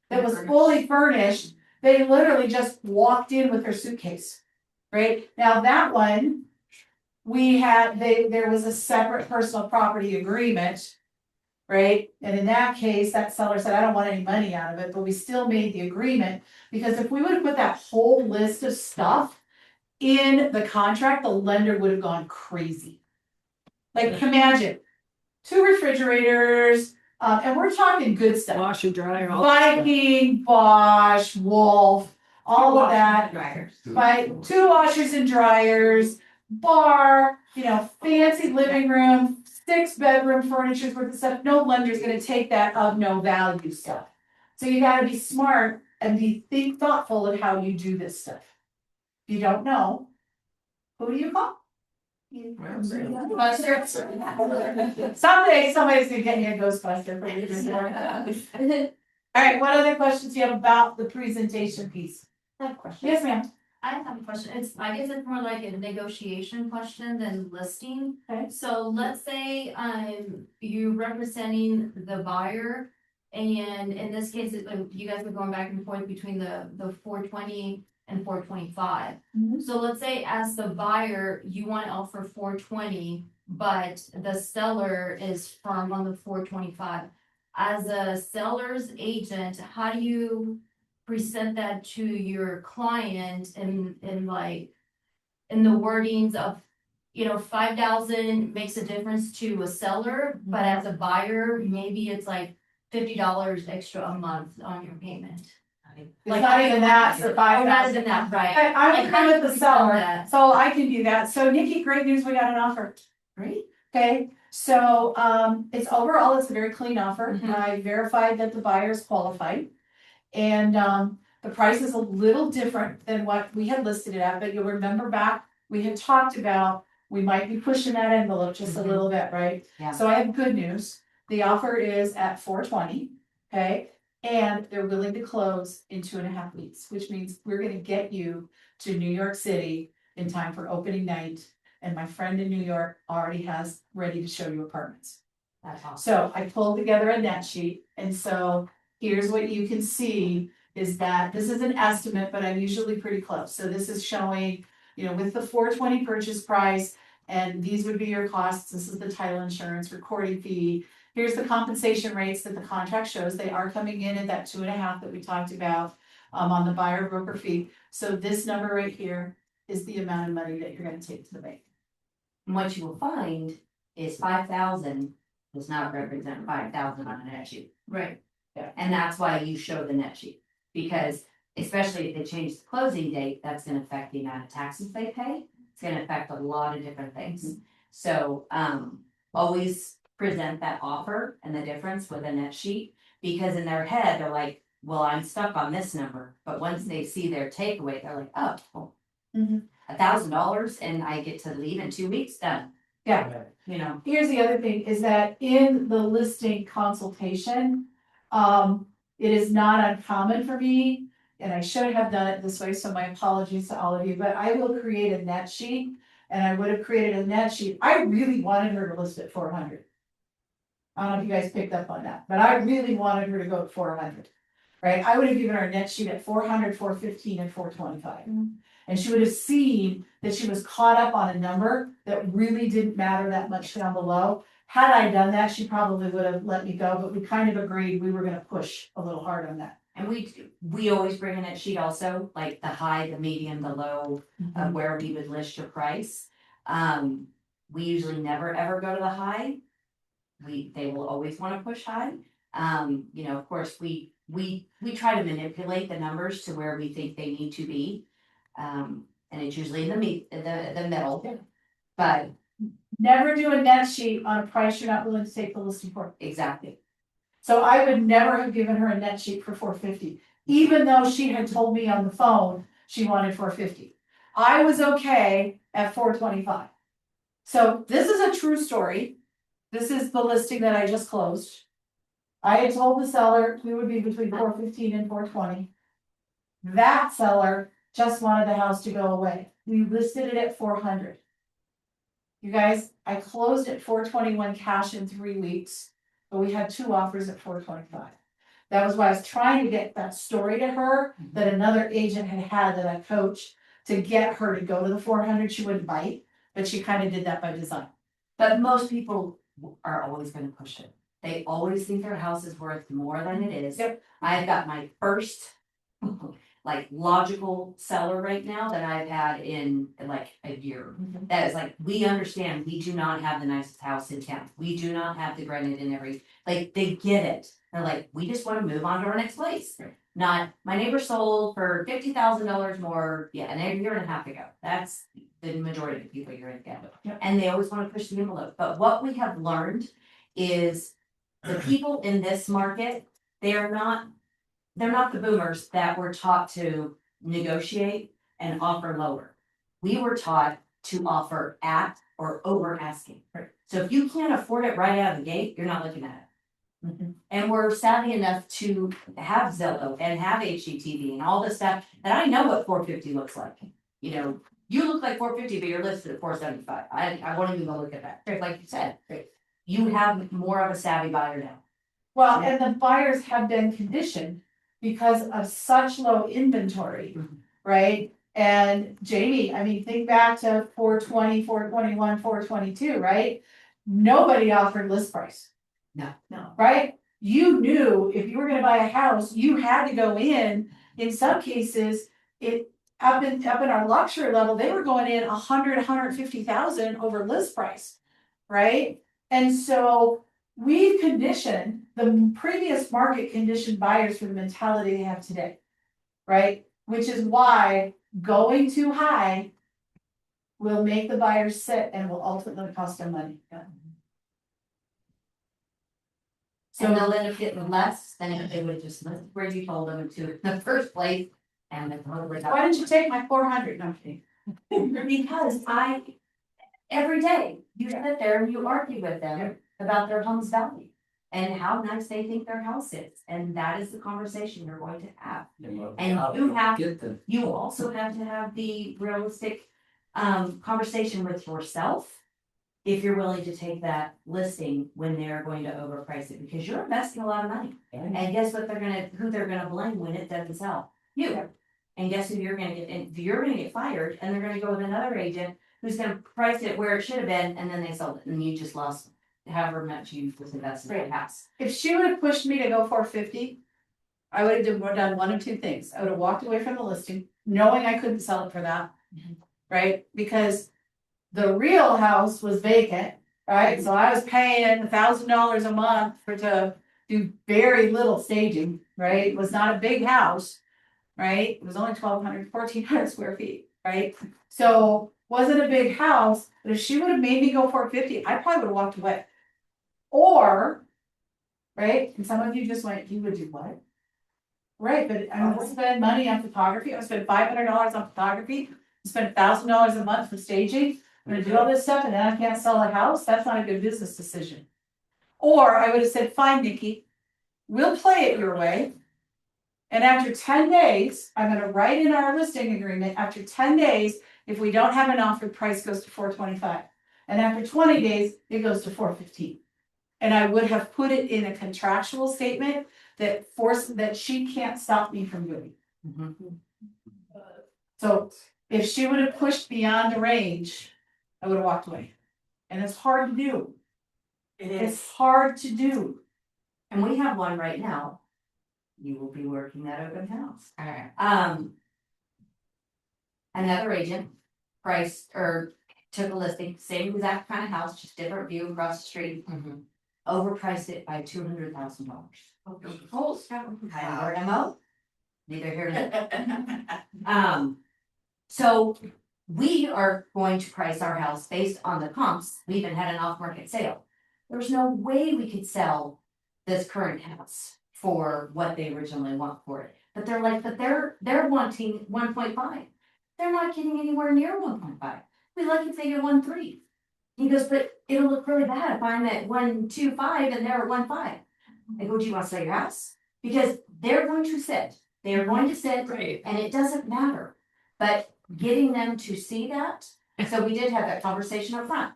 that was fully furnished. They literally just walked in with their suitcase. Right? Now that one, there was a separate personal property agreement. Right? And in that case, that seller said, I don't want any money out of it, but we still made the agreement. Because if we would have put that whole list of stuff in the contract, the lender would have gone crazy. Like, imagine 2 refrigerators, and we're talking good stuff. Washer, dryer, all. Viking, Bosch, Wolf, all of that. Dryers. Right, 2 washers and dryers, bar, fancy living room, 6-bedroom furniture's worth of stuff. No lender's gonna take that of no value stuff. So you gotta be smart and think thoughtful of how you do this stuff. If you don't know, who do you call? Someday somebody's gonna get me a Ghostbuster for you. All right, what other questions do you have about the presentation piece? I have a question. Yes, ma'am. I have a question. I guess it's more like a negotiation question than listing. Okay. So let's say you representing the buyer, and in this case, you guys are going back and forth between the 420 and 425. So let's say as the buyer, you want to offer 420, but the seller is firm on the 425. As a seller's agent, how do you present that to your client in the wordings of, 5,000 makes a difference to a seller, but as a buyer, maybe it's like $50 extra a month on your payment. It's not even that for Oh, not 5,000. even that, right? I Like, would how agree do with you the present seller, that? so I can do that. So Nikki, great news, we got an offer. Great. Okay, so it's overall, it's a very clean offer. Mhm. I verified that the buyer is qualified. And the price is a little different than what we had listed it at, but you'll remember back, we had talked about, we might be pushing that envelope just a Mhm. little bit, right? Yeah. So I have good news. The offer is at 420, okay? And they're willing to close in 2.5 weeks, which means we're gonna get you to New York City in time for opening night. And my friend in New York already has ready to show you apartments. That's awesome. So I pulled together a net sheet, and so here's what you can see is that this is an estimate, but I'm usually pretty close. So this is showing, with the 420 purchase price, and these would be your costs. This is the title insurance, recording fee. Here's the compensation rates that the contract shows. They are coming in at that 2.5 that we talked about on the buyer broker fee. So this number right here is the amount of money that you're gonna take to the bank. And what you will find is 5,000 does not represent 5,000 on a net sheet. Right. And that's why you show the net sheet, because especially if they change the closing date, that's gonna affect the amount of taxes they pay. It's gonna affect a lot of different things. So, always present that offer and the difference with a net sheet, because in their head, they're like, well, I'm stuck on this number, but once they see their takeaway, they're like, oh, well, $1,000 and I get to leave in 2 weeks, done, Yeah. Here's the other thing is that in the listing consultation, it is not uncommon for me, and I should have done it this way, so my apologies to all of you, but I will create a net sheet. And I would have created a net sheet. I really wanted her to list at 400. I don't know if you guys picked up on that, but I really wanted her to go to 400. Right? I would have given her a net sheet at 400, 415, and 425. And she would have seen that she was caught up on a number that really didn't matter that much down below. Had I done that, she probably would have let me go, but we kind of agreed we were gonna push a little hard on that. And we always bring a net sheet also, like the high, the medium, the low, of where we would list your price. We usually never ever go to the high. They will always want to push high. Of course, we try to manipulate the numbers to where we think they need to be. And it's usually in the middle, but Never do a net sheet on a price you're not willing to take the listing for. exactly. So I would never have given her a net sheet for 450, even though she had told me on the phone she wanted 450. I was okay at 425. So this is a true story. This is the listing that I just closed. I had told the seller we would be between 415 and 420. That seller just wanted the house to go away. We listed it at 400. You guys, I closed at 421 cash in 3 weeks. But we had 2 offers at 425. That was why I was trying to get that story to her that another agent had that I coached to get her to go to the 400. She wouldn't bite, but she kind of did that by design. But most people are always going to push it. They always think their house is worth more than it is. Yep. I've got my first logical seller right now that I've had in like a year. That is like, we understand we do not have the nicest house in town. We do not have the granite in they get it. They're like, we just want to move on to our next place. Not, my neighbor sold for $50,000 more, and a year and a half ago. That's the majority of the people you're in together. And they always want to push the envelope. But what we have learned is the people in this market, they're not the boomers that were taught to negotiate and offer lower. We were taught to offer at or over asking. So if you can't afford it right out of the gate, you're not looking at it. And we're savvy enough to have Zillow and have HGTV and all this stuff that I know what 450 looks like. You look like 450, but you're listed at 475. I won't even go look at that. Like you said, you have more of a savvy buyer now. Well, and the buyers have been conditioned because of such low inventory, right? And Jamie, I mean, think back to 420, 421, 422, right? Nobody offered list price. No. Right? You knew if you were gonna buy a house, you had to go in some cases, up in our luxury level, they were going in 150,000 over list price, right? And so we've conditioned the previous market conditioned buyers for the mentality they have today, right? Which is why going too high will make the buyers sit and will ultimately cost them money. So they'll end up getting less than if they would just list where you told them to in the first place. And then totally Why didn't you take my 400? No, I'm kidding. Because every day you sit there and you argue with them about their home's value and how nice they think their house is. And that is the conversation you're going to have. And you also have to have the realistic conversation with yourself. If you're willing to take that listing when they're going to overprice it, because you're investing a lot of money. And guess what who they're gonna blame when it doesn't sell? You. And guess who you're gonna get, and you're gonna get fired, and they're gonna go with another agent who's gonna price it where it should have been, and then they sold it, and you just lost however much you was invested in the house. If she would have pushed me to go 450, I would have done one of two things. I would have walked away from the listing, knowing I couldn't sell it for that. Right? Because the real house was vacant, right? So I was paying $1,000 a month to do very little staging, right? It was not a big house, right? It was only 1,200 square feet, right? So wasn't a big house, but if she would have made me go 450, I probably would have walked away. Or, right? And some of you just went, you would do what? Right, but I'm gonna spend money on photography. I'm gonna spend $500 on photography, spend $1,000 a month for staging. I'm gonna do all this stuff and then I can't sell a house. That's not a good business decision. Or I would have said, fine, Nikki, we'll play it your way. And after 10 days, I'm gonna write in our listing agreement, after 10 days, if we don't have an offer, price goes to $425. And after 20 days, it goes to $415. And I would have put it in a contractual statement that she can't stop me from doing. So if she would have pushed beyond the range, I would have walked away. And it's hard to do. It's hard to do. And we have one right now. You will be working that open house. Alright. Another agent priced or took a listing, same exact kind of house, just different view across the street. Overpriced it by $200,000. Kind of MO. Neither here nor there. So we are going to price our house based on the comps. We even had an off-market sale. There's no way we could sell this current house for what they originally want for it. But they're like, they're wanting 1.5. They're not getting anywhere near 1.5. We like if they get 1.3. He goes, but it'll look really bad if I'm at 1.25 and they're at 1.5. I go, do you want to sell your house? Because they're going to sit. They are going to sit, Right. and it doesn't matter. But getting them to see that, so we did have that conversation up front.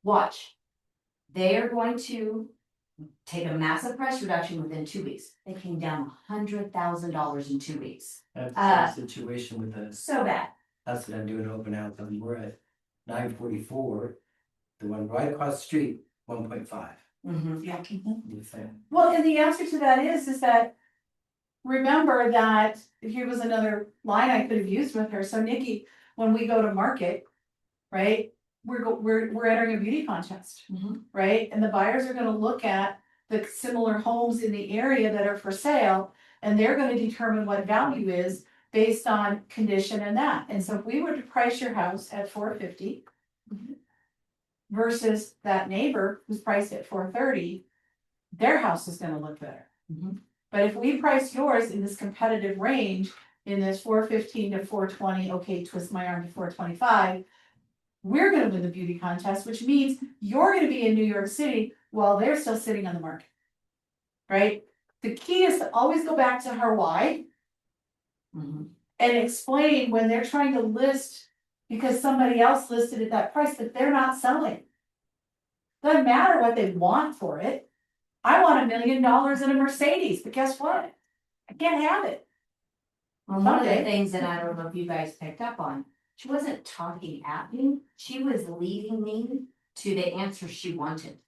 Watch. They are going to take a massive price reduction within 2 weeks. They came down $100,000 in 2 weeks. That's the situation with the, So bad. that's what I'm doing open house, and we're at 944. The one right across the street, 1.5. Yeah. The same. Well, and the answer to that is that remember that here was another line I could have used with her. So Nikki, when we go to market, right, we're entering a beauty contest, right? And the buyers are gonna look at the similar homes in the area that are for sale, and they're gonna determine what value is based on condition and that. And so if we were to price your house at $450 versus that neighbor who's priced at $430, their house is gonna look better. But if we price yours in this competitive range, in this $415 to $420, okay, twist my arm to $425, we're gonna win the beauty contest, which means you're gonna be in New York City while they're still sitting on the market. Right? The key is to always go back to her why. And explain when they're trying to list because somebody else listed at that price, but they're not selling. Doesn't matter what they want for it. I want $1 million in a Mercedes, but guess what? I can't have it. Well, one of the Someday. things that I don't know if you guys picked up on, she wasn't talking at me, she was leading me to the answer she wanted.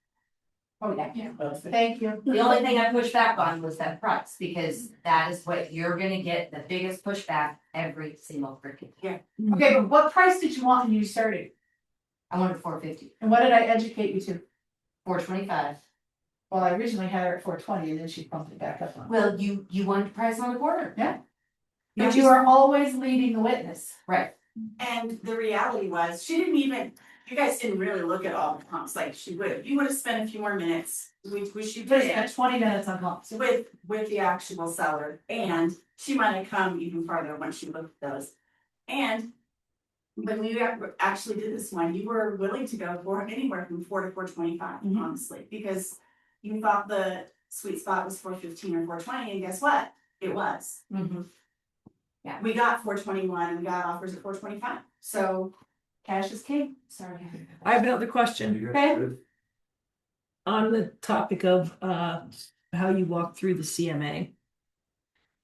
Oh, yeah. Thank you. The only thing I pushed back on was that price, because that is what you're gonna get the biggest pushback every single freaking year. Okay, but what price did you want when you started? I wanted $450, And what did I educate you to? $425. Well, I originally had her at $420 and then she bumped it back up on. Well, you wanted to price on the border. Yeah. But you are always leading the witness. Right. And the reality was, she didn't even, you guys didn't really look at all the comps like she would. You would have spent a few more minutes, which you Just did, spent 20 minutes on comps. with the actual seller. And she might have come even farther once she looked at those. And when we actually did this one, you were willing to go for anywhere from 4 to 425, honestly, because you thought the sweet spot was 415 or 420, and guess what? It was. Yeah. We got 421 and we got offers at 425. So cash is king, sorry. I have another question Okay. on the topic of how you walk through the CMA.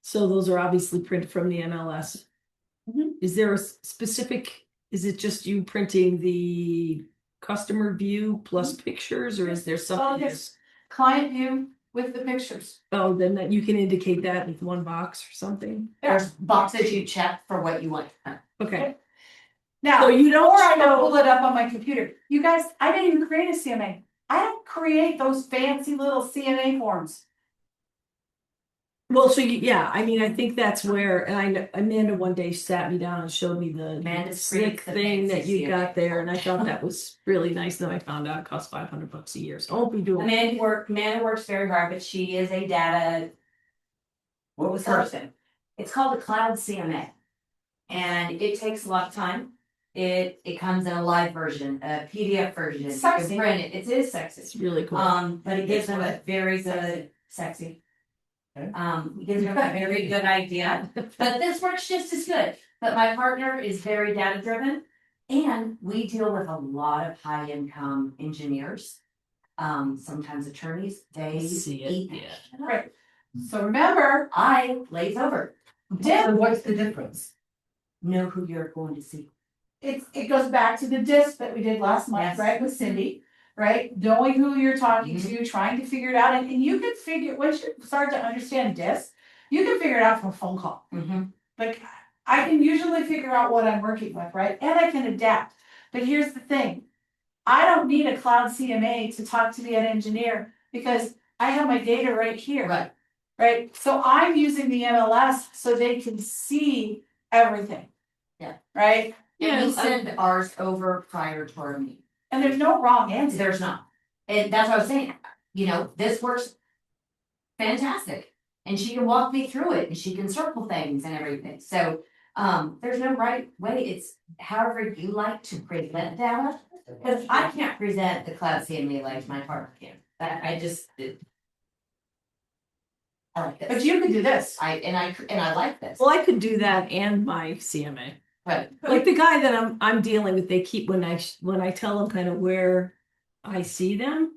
So those are obviously printed from the MLS. Mhm. Is there a specific, is it just you printing the customer view plus pictures, or is there something? yes. Client view with the pictures. Oh, then that you can indicate that with one box or something? There's boxes you check for what you want. Okay. Now, So you don't or I show- will pull it up on my computer. You guys, I didn't even create a CMA. I don't create those fancy little CMA forms. Well, so yeah, I mean, I think that's where, and I know Amanda one day sat me down and showed me the Amanda's slick creates the thing that fancy you got CMA there, and I thought that was really nice. Then I found out it costs $500 a year. So I won't be doing. Amanda works very hard, but she is a data What was that? person. It's called a cloud CMA. And it takes a lot of time. It comes in a live version, a PDF version. You can Sexy. print it. It is sexy. It's really cool. But it gives them a very good sexy. Okay. It gives them a very good idea. But this works just as good. But my partner is very data driven. And we deal with a lot of high income engineers. Sometimes attorneys, they See it, eat yeah. that. Right. So remember, I glaze over. So what's the difference? Know who you're going to see. it goes back to the disc that we did last month, Yes. right, with Cindy. Right, knowing who you're talking to, trying to figure it out, and you can figure, once you start to understand disc, you can figure it out from a phone call. Like, I can usually figure out what I'm working with, right, and I can adapt. But here's the thing, I don't need a cloud CMA to talk to me an engineer, because I have my data right here. Right. Right, so I'm using the MLS so they can see everything. Yeah. Right, And we send ours over prior to our meeting. and there's no wrong answer. There's not. And that's what I was saying, you know, this works fantastic. And she can walk me through it and she can circle things and everything. So there's no right way. It's however you like to present data. Because I can't present the cloud CMA like my partner can. I just I like this. But you can do this. I like this. Well, I could do that and my CMA. Right. Like the guy that I'm dealing with, they keep when I tell them kind of where I see them,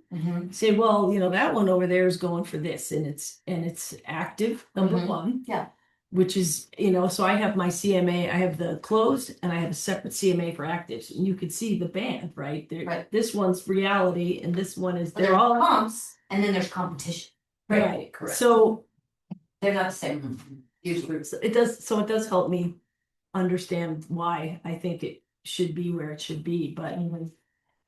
say, well, you know, that one over there is going for this, and it's active, number one. Yeah. Which is, you know, so I have my CMA, I have the closed and I have a separate CMA for actives. And you could see the band, right? Right. This one's reality and this one is, They're they're all comps and then there's competition. right. Correct. So They're not the same. Usually. it does help me understand why I think it should be where it should be, but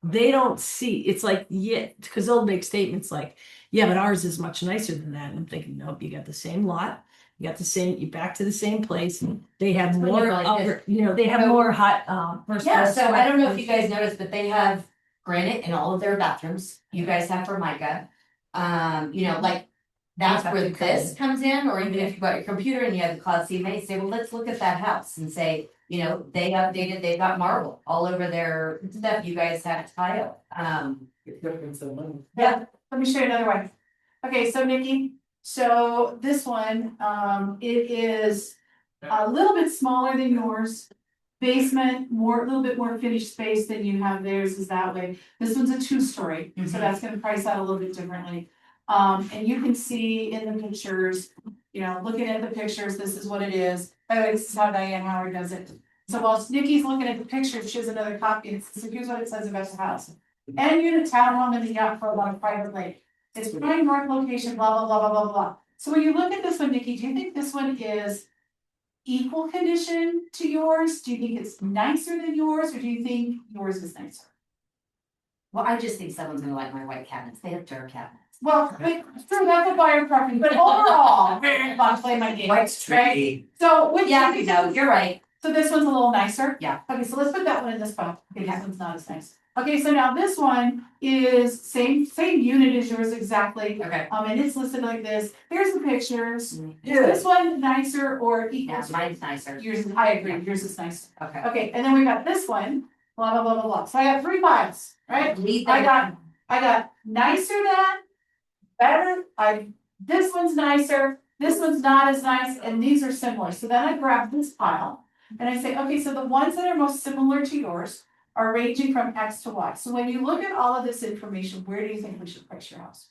they don't see, it's like, yeah, because they'll make statements like, yeah, but ours is much nicer than that. And I'm thinking, nope, you got the same lot, you got the same, you back to the same place, and they have When more you're like other, you know, they have So- more hot Yeah, so I don't know if you guys noticed, but they have granite in all of their bathrooms. You guys have Formica. You know, like that's have where to come this in. comes in, or even if you've got your computer and you have the cloud CMA, say, well, let's look at that house and say, you know, they updated, they've got marble all over their stuff. You guys have tile. It's different than money. Yeah, let me show you another one. Okay, so Nikki, so this one, it is a little bit smaller than yours. Basement, a little bit more finished space than you have, theirs is that way. This one's a 2-story, so that's gonna price out a little bit differently. And you can see in the pictures, you know, looking at the pictures, this is what it is. By the way, this is how Diane Howard does it. So while Nikki's looking at the pictures, she has another copy, and so here's what it says about the house. And unit townhome in the yacht for a private lake. It's prime north location, blah, blah, blah, blah, blah, blah. So when you look at this one, Nikki, do you think this one is equal condition to yours? Do you think it's nicer than yours, or do you think yours is nicer? Well, I just think someone's gonna like my white cabinets. They have dirt cabinets. Well, true, that's a buyer preference, but overall, I'll play my game. White's tricky. So with Yeah, no, you're right. So this one's a little nicer? Yeah. Okay, so let's put that one in this spot. Okay, this one's not as nice. Okay, so now this one is same unit as yours exactly. Okay. And it's listed like this. Here's the pictures. Is Yeah. this one nicer or equal? Yeah, to mine's nicer. yours? I agree, yours is nicer. Okay. Okay, and then we got this one, blah, blah, blah, blah, blah. So I got 3 files, right? Leave I them. got nicer than, better, this one's nicer, this one's not as nice, and these are similar. So then I grab this pile and I say, okay, so the ones that are most similar to yours, are ranging from X to Y. So when you look at all of this information, where do you think we should price your house?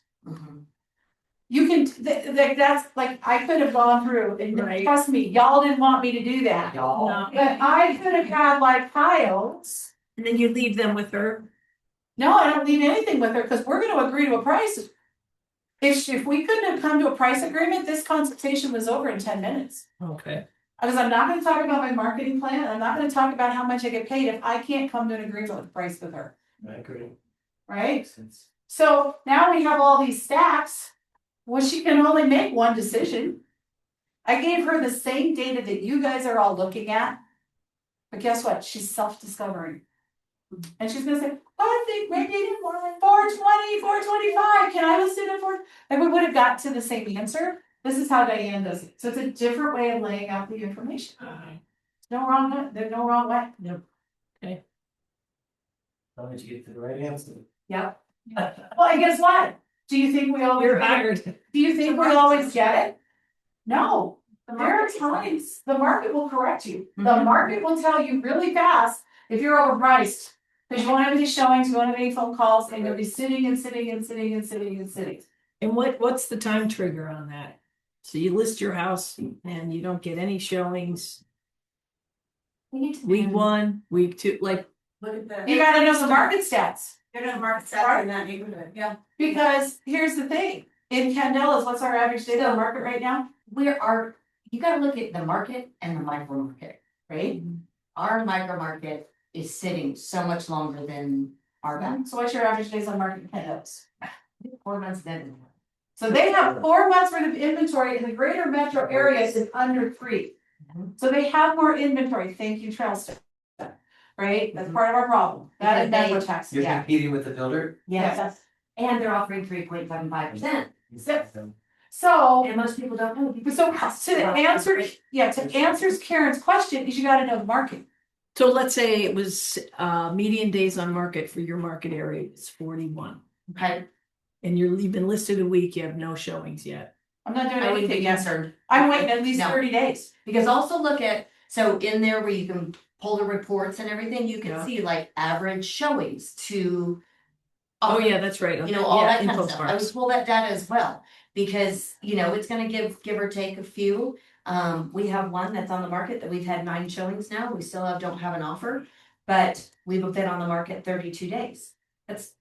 You can, that's like, I could have gone through, and Right. trust me, y'all didn't want me to do that. Y'all. But I could have had like piles. And then you leave them with her. No, I don't leave anything with her, because we're gonna agree to a price. If we couldn't have come to a price agreement, this consultation was over in 10 minutes. Okay. Because I'm not gonna talk about my marketing plan, I'm not gonna talk about how much I get paid if I can't come to an agreement with the price with her, I agree. right? So now we have all these stacks, well, she can only make one decision. I gave her the same data that you guys are all looking at. But guess what? She's self-discovering. And she's gonna say, I think maybe 420, 425, can I list it at 4? And we would have got to the same answer. This is how Diane does it. So it's a different way of laying out the information. There's no wrong way. Yep. How did you get to the right answer? Yep. Well, and guess what? Do you think we always You're get it? hired. Do you think we always get it? No. There are times the market will correct you. The market will tell you really fast if you're overpriced. Because you won't have any showings, you won't have any phone calls, and you'll be sitting and sitting and sitting and sitting and sitting. And what's the time trigger on that? So you list your house and you don't get any showings. Week 1, week 2, like, Look at the. You gotta know the market stats. You're gonna market stats in that neighborhood, yeah. Because here's the thing, in Candelas, what's our average day on market right now? You gotta look at the market and the micro market, right? Our micro market is sitting so much longer than our bank. So what's your average days on market in Candelas? 4 months then. So they have 4 months worth of inventory in the greater metro area is under 3. So they have more inventory, thank you, Trailston. Right, that's part of our problem, that is metro tax, You're yeah. competing with the builder? Yes, and they're offering 3.75%. So, And most people don't know. so to answer Karen's question, is you gotta know the market. so let's say it was median days on market for your market area is 41. Okay, And you've been listed a week, you have no showings yet. I'm not doing I wouldn't anything be yet, concerned. I'm waiting at least No. 30 days. Because also look at, so in there where you can pull the reports and everything, you can Yeah. see like average showings to. Oh, yeah, that's right. You know, all Yeah, that kind info of stuff. I would sparks. pull that data as well, because, you know, it's gonna give or take a few. We have one that's on the market that we've had 9 showings now, we still don't have an offer, but we've been on the market 32 days. That's.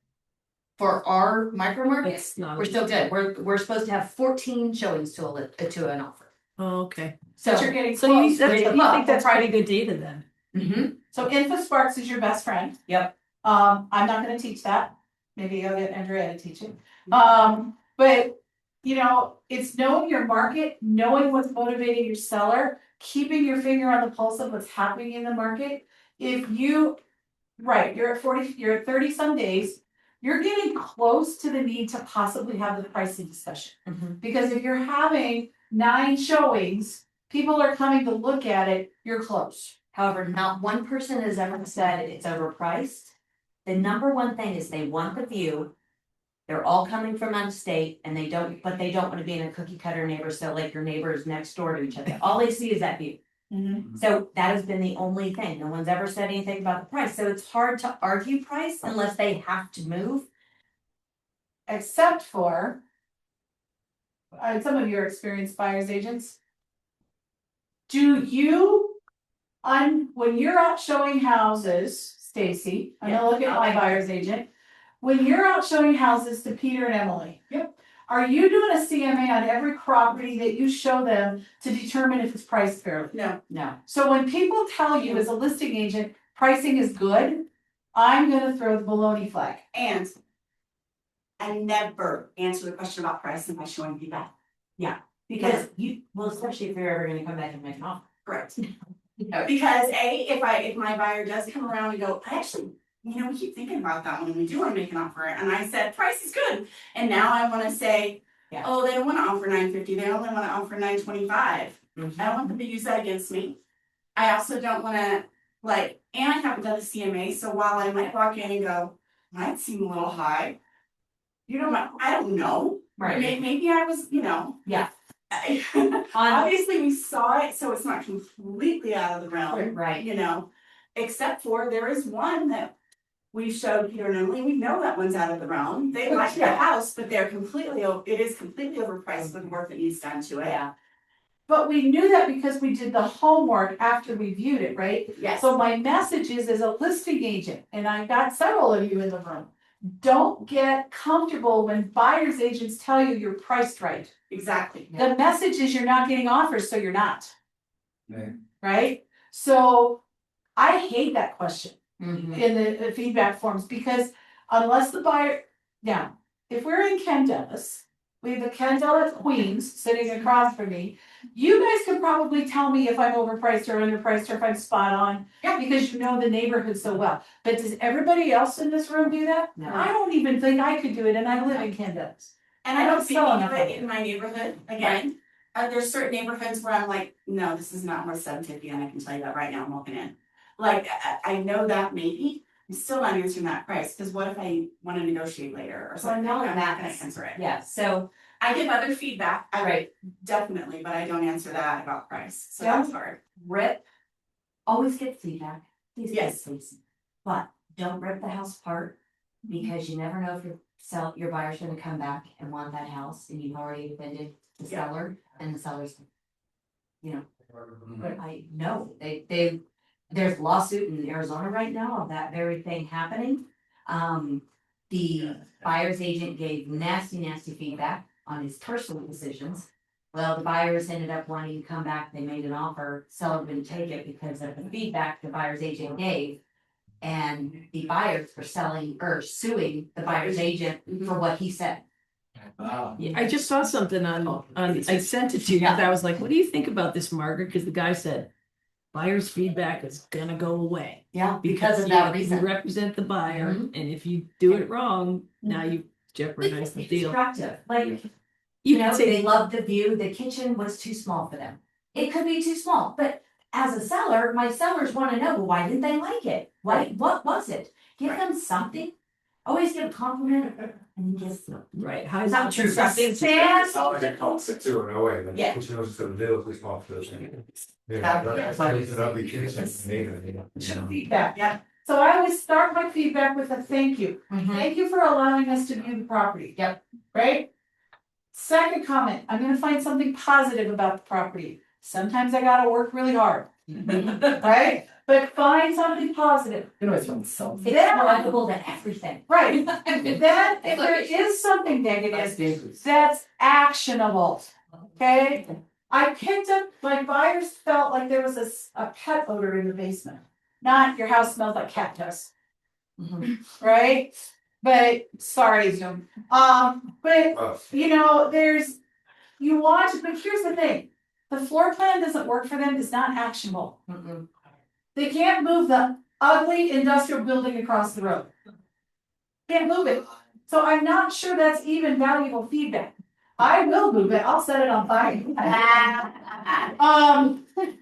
For our micro market, It's not. we're still good, we're supposed to have 14 showings to an offer. Oh, okay. So. But you're getting So close. you think that's pretty good data then? Mhm. So InfoSparks is your best friend. Yep. I'm not gonna teach that. Maybe I'll get Andrea to teach it. But you know, it's knowing your market, knowing what's motivating your seller, keeping your finger on the pulse of what's happening in the market. If you, right, you're at 30 some days, you're getting close to the need to possibly have the pricing discussion. Mhm. Because if you're having 9 showings, people are coming to look at it, you're close. However, not one person has ever said it's overpriced. The number one thing is they want the view. They're all coming from out of state and they don't want to be in a cookie cutter neighbor, so like your neighbors next door to each other. All they see is that view. So that has been the only thing. No one's ever said anything about the price. So it's hard to argue price unless they have to move. Except for some of your experienced buyers agents. Do you, when you're out showing houses, Stacy, I'm gonna look at my buyer's agent. When you're out showing houses to Peter and Emily. Yep. Are you doing a CMA on every property that you show them to determine if it's priced fairly? No, No. So when people tell you as a listing agent, pricing is good, I'm gonna throw the baloney flag. and I never answer the question about price in my showing feedback. Because especially if you're ever gonna come back and make an offer. Correct. Because if my buyer does come around and go, I actually, we keep thinking about that when we do wanna make an offer, and I said, price is good. And now I wanna say, Yeah. oh, they don't wanna offer $950, they only wanna offer $925. I don't want them to use that against me. I also don't wanna, and I haven't done a CMA, so while I might walk in and go, might seem a little high. I don't know. Right. Maybe I was, Yeah. Obviously we saw it, so it's not completely out of the realm. Right. except for there is one that we showed Peter and Emily, we know that one's out of the realm. They like the house, but it is completely overpriced with work that needs done to it. Yeah. But we knew that because we did the homework after we viewed it, right? Yes. So my message is, as a listing agent, and I've got several of you in the room, don't get comfortable when buyer's agents tell you you're priced right. Exactly. The message is you're not getting offers, so you're not, Right. right? So I hate that question Mhm. in the feedback forms, because unless the buyer, now, if we're in Ken Dennis, we have the Ken Dennis Queens sitting across from me. You guys could probably tell me if I'm overpriced or underpriced, or if I'm spot on. Yeah. Because you know the neighborhood so well. But does everybody else in this room do that? No. I don't even think I could do it, and I live in Ken Dennis. And I I don't don't see sell any enough of of it it. in my neighborhood again. There's certain neighborhoods where I'm like, no, this is not worth $750, and I can tell you that right now, I'm walking in. Like, I know that maybe, I'm still not answering that price, because what if I wanna negotiate later or something? Well, no, I'm not gonna that's- answer it. Yeah, so, I give other feedback, I right, definitely, but I don't answer that about price, so Yeah. that's hard. rip, always get feedback, please, Yes. please. But don't rip the house apart, because you never know if your buyer's gonna come back and want that house, and you've already offended the Yeah. seller, and the seller's, you know, Mhm. but I know, there's lawsuit in Arizona right now of that very thing happening. The buyer's agent gave nasty feedback on his personal decisions. Well, the buyers ended up wanting to come back, they made an offer, seller didn't take it because of the feedback the buyer's agent gave. And the buyers are suing the buyer's agent for what he said. Wow. Yeah, I just saw something on, I sent it to you, and I was like, what do you think about this, Margaret? Because the guy said, buyer's feedback is gonna go away. Yeah, because of that You reason. represent the buyer, Mhm. and if you do it wrong, now you jeopardize the It's deal. destructive, like, You you know, can say, they loved the view, the kitchen was too small for them. It could be too small, but as a seller, my sellers wanna know, well, why didn't they like it? What was it? Give them something, always give a compliment, and just. right, how's Not true. something? Stand. Too, in a way, but Yeah. which was just a little small version. Feedback. Yeah. So I always start my feedback with a thank you. Mhm. Thank you for allowing us to view the property. Yep. Right? Second comment, I'm gonna find something positive about the property. Sometimes I gotta work really hard, right? But find something positive. You can always find something. It's Yeah. applicable to everything. Right, then if there is something negative, that's actionable, okay? I picked up, my buyers felt like there was a pet odor in the basement. Not your house smells like cat piss, Mhm. right? But, sorry, Zoom. But you know, you watch, but here's the thing. The floor plan doesn't work for them, it's not actionable. Mhm. They can't move the ugly industrial building across the road. Can't move it. So I'm not sure that's even valuable feedback. I will move it, I'll set it on fire.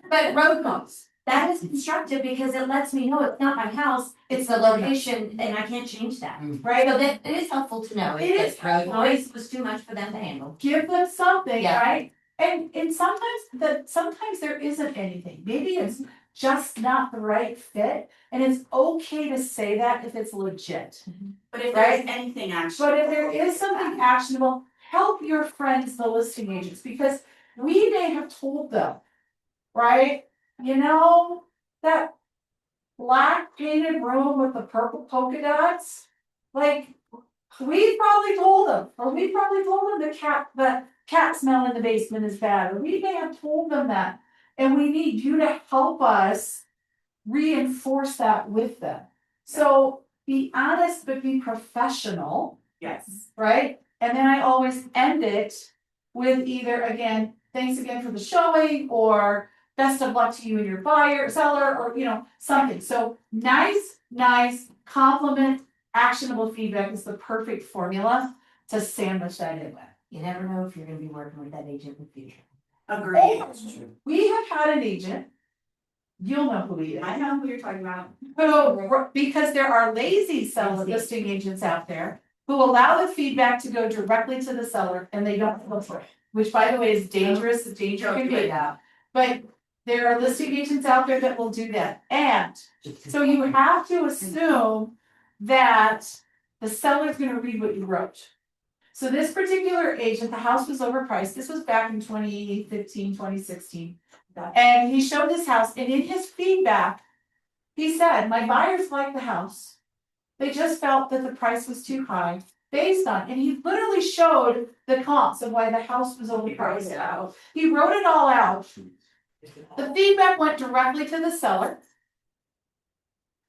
But road notes. That is constructive because it lets me know it's not my house, it's the location, and I can't change that. Right? So that, it is helpful to know It if is the road noise was too much for them to handle. Give them something, Yeah. right? And sometimes there isn't anything. Maybe it's just not the right fit. And it's okay to say that if it's legit. But if Right. there's anything actually. But if there is something actionable, help your friends, the listing agents, because we may have told them, right? You know, that black painted room with the purple polka dots, like, we probably told them, or we probably told them the cat smell in the basement is bad, or we may have told them that. And we need you to help us reinforce that with them. So be honest, but be professional, Yes. right? And then I always end it with either, again, thanks again for the showing, or best of luck to you and your buyer, seller, or, you know, something. So nice, compliment, actionable feedback is the perfect formula to sandwich that in with. You never know if you're gonna be working with that agent in the future. Agreed. We have had an agent, you'll know who he is. I know who you're talking about. Because there are lazy seller listing agents out there who allow the feedback to go directly to the seller and they don't look for it. Which, by the way, is dangerous, the danger can be. But There are listing agents out there that will do that, and so you have to assume that the seller's gonna read what you wrote. So this particular agent, the house was overpriced, this was back in 2015, 2016. And he showed this house, and in his feedback, he said, my buyers like the house. They just felt that the price was too high based on, and he literally showed the comps of why the house was overpriced. He wrote it all out. The feedback went directly to the seller,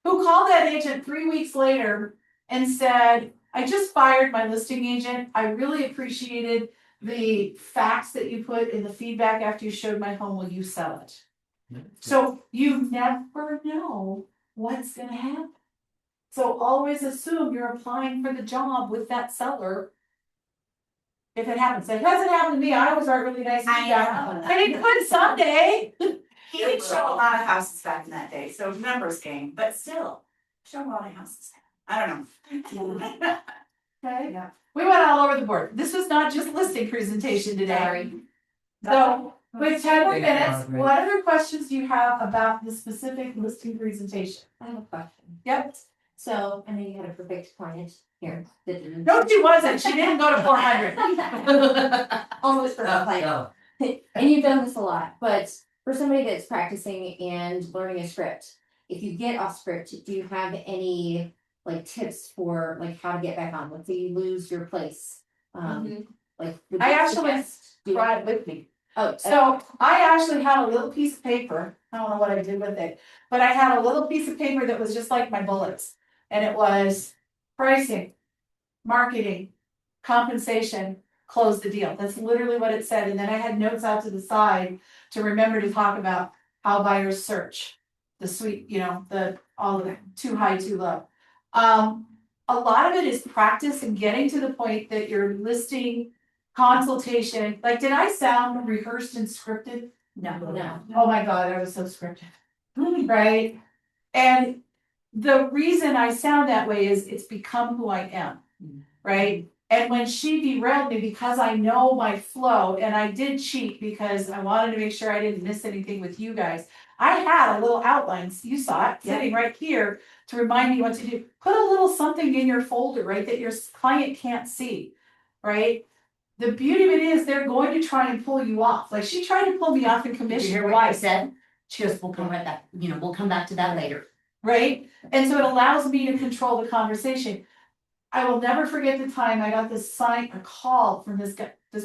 who called that agent 3 weeks later and said, I just fired my listing agent. I really appreciated the facts that you put in the feedback after you showed my home. Will you sell it? So you never know what's gonna happen. So always assume you're applying for the job with that seller. If it happens, it hasn't happened to me. I always write really nice feedback. And it could someday. He did show a lot of houses back in that day, so numbers game, but still, show a lot of houses. I don't know. Okay, yeah. We went all over the board. This was not just listing presentation today. Sorry. So, with 10 more Thank you, minutes, Margaret. what other questions do you have about the specific listing presentation? I have a question. Yep. So I know you had a perfect client here. that didn't- No, she wasn't. She didn't go to 400. Almost perfect client. No. And you've done this a lot, but for somebody that's practicing and learning a script, if you get off script, do you have any like tips for like how to get back on? Let's say you lose your place. Like would I you actually suggest doing- brought it with me. Oh, So I actually had a little piece of paper. I don't know what I did with it, but I had a little piece of paper that was just like my bullets. And it was pricing, marketing, compensation, close the deal. That's literally what it said. And then I had notes out to the side to remember to talk about how buyers search. The sweet, all of it, too high, too low. A lot of it is practice and getting to the point that you're listing consultation. Like, did I sound rehearsed and scripted? no. Oh my God, I was so scripted. Right? And the reason I sound that way is it's become who I am. Right? And when she derailed me because I know my flow, and I did cheat because I wanted to make sure I didn't miss anything with you guys. I had a little outline, you saw it, sitting right here to remind me what to do. Put a little something in your folder, right, that your client can't see, right? The beauty of it is they're going to try and pull you off. Like she tried to pull me off in Did you commission hear what I twice, said? She goes, we'll come right back, we'll come back to that later. right? And so it allows me to control the conversation. I will never forget the time I got a call from this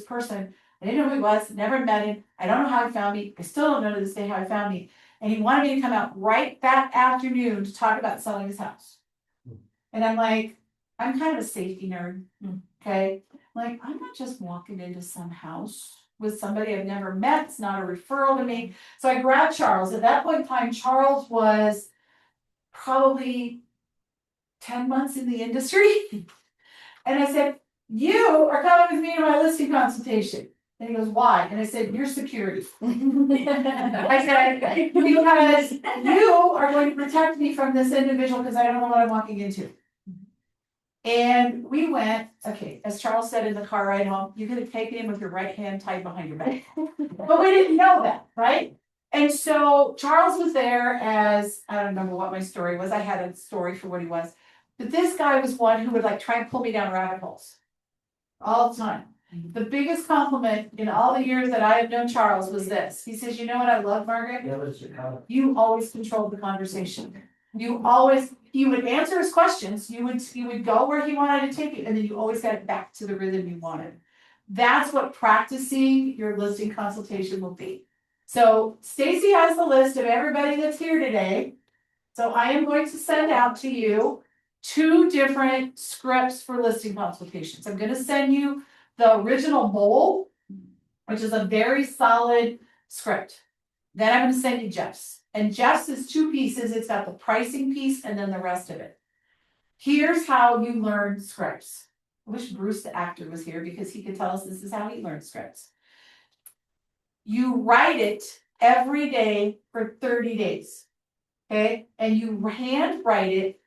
person. I didn't know who he was, never met him. I don't know how he found me. I still don't know to this day how he found me. And he wanted me to come out right that afternoon to talk about selling his house. And I'm like, I'm kind of a safety nerd. Okay. Like, I'm not just walking into some house with somebody I've never met. It's not a referral to me. So I grabbed Charles. At that point in time, Charles was probably 10 months in the industry. And I said, you are coming with me to my listing consultation. And he goes, why? And I said, you're security. I said, because you are going to protect me from this individual because I don't know what I'm walking into. And we went, okay, as Charles said in the car ride home, you could have taken him with your right hand tied behind your back. But we didn't know that, right? And so Charles was there as, I don't remember what my story was. I had a story for what he was. But this guy was one who would like try and pull me down rabbit holes all the time. The biggest compliment in all the years that I have known Charles was this. He says, you know what I love, Margaret? Yeah, what's your comment? You always controlled the conversation. You would answer his questions, you would go where he wanted to take you, and then you always got it back to the rhythm you wanted. That's what practicing your listing consultation will be. So Stacy has the list of everybody that's here today. So I am going to send out to you 2 different scripts for listing consultations. I'm gonna send you the original bowl, which is a very solid script. Then I'm gonna send you Jeff's. And Jeff's is 2 pieces. It's got the pricing piece and then the rest of it. Here's how you learn scripts. I wish Bruce the actor was here because he could tell us this is how he learned scripts. You write it every day for 30 days. Okay? And you hand write it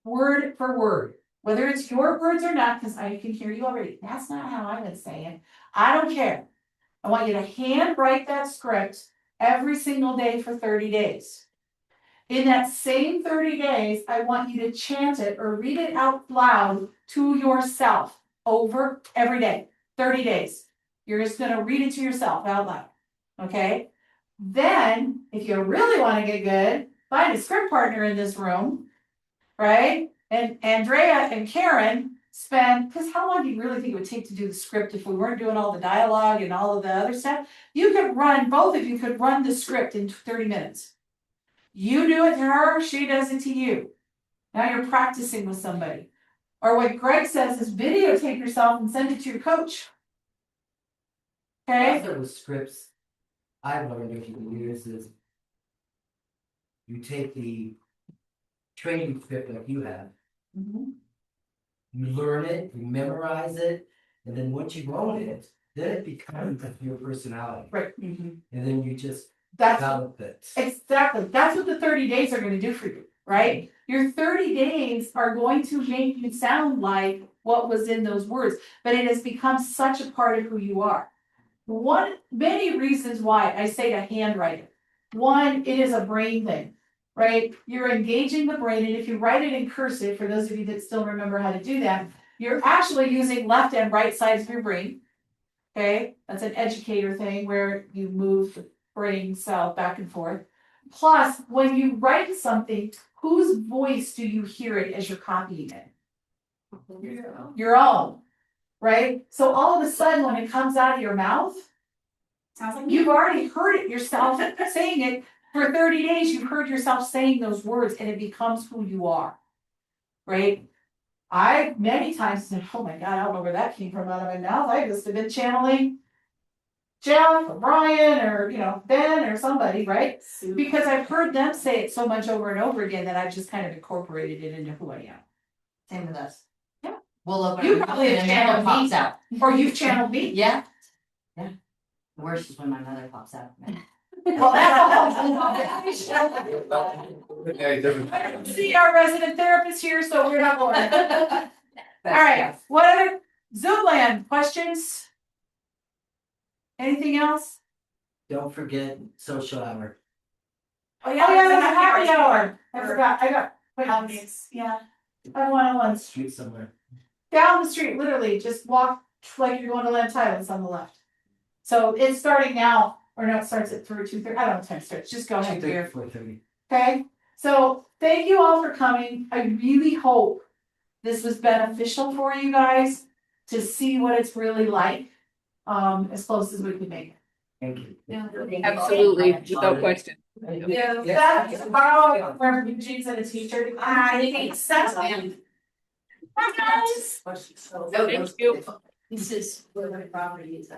word for word. Whether it's your words or not, because I can hear you already. That's not how I would say it. I don't care. I want you to hand write that script every single day for 30 days. In that same 30 days, I want you to chant it or read it out loud to yourself over every day, 30 days. You're just gonna read it to yourself out loud, okay? Then, if you really wanna get good, find a script partner in this room, right? And Andrea and Karen spend, because how long do you really think it would take to do the script if we weren't doing all the dialogue and all of the other stuff? You could run, both of you could run the script in 30 minutes. You do it to her, she does it to you. Now you're practicing with somebody. Or what Greg says is videotape yourself and send it to your coach. Okay? Also with scripts, I've learned over the years is you take the training script like you have, Mhm. you learn it, you memorize it, and then once you own it, then it becomes your personality. Right. And then you just That's develop it. exactly, that's what the 30 days are gonna do for you, right? Your 30 days are going to make you sound like what was in those words, but it has become such a part of who you are. Many reasons why I say to handwrite it. One, it is a brain thing, right? You're engaging the brain, and if you write it in cursive, for those of you that still remember how to do that, you're actually using left and right sides of your brain. Okay, that's an educator thing where you move the brain cell back and forth. Plus, when you write something, whose voice do you hear it as you're copying it? Your own, right? So all of a sudden, when it comes out of your mouth, Sounds like you've already heard it yourself saying it. For 30 days, you've heard yourself saying those words, and it becomes who you are, right? I many times said, oh my God, I don't know where that came from out of my mouth. I must have been channeling Jeff or Brian or, Ben or somebody, right? Because I've heard them say it so much over and over again that I've just kind of incorporated it into who I am. Same with us. Yeah. We'll open You our probably mouth have and Amanda channeled me. pops out. Or you've channeled me. Yeah. Yeah. The worst is when my mother pops out. Well, see our resident therapist here, so we're not going. All right, what other Zoomland questions? Anything else? Don't forget social hour. Oh yeah, there's a happy hour. I forgot, I got, yeah. I one-on-ones. Street somewhere. Down the street, literally, just walk like you're going to Land Tyler's on the left. So it's starting now, or no, it starts at 2:30, I don't know what time it starts, just go ahead here. 4:30. Okay, so thank you all for coming. I really hope this was beneficial for you guys to see what it's really like, as close as we can make it. Thank you. Absolutely, without question. Yeah, that's borrow from Eugene's and a t-shirt. I think that's it. Bye guys. Thank you. This is where the property is,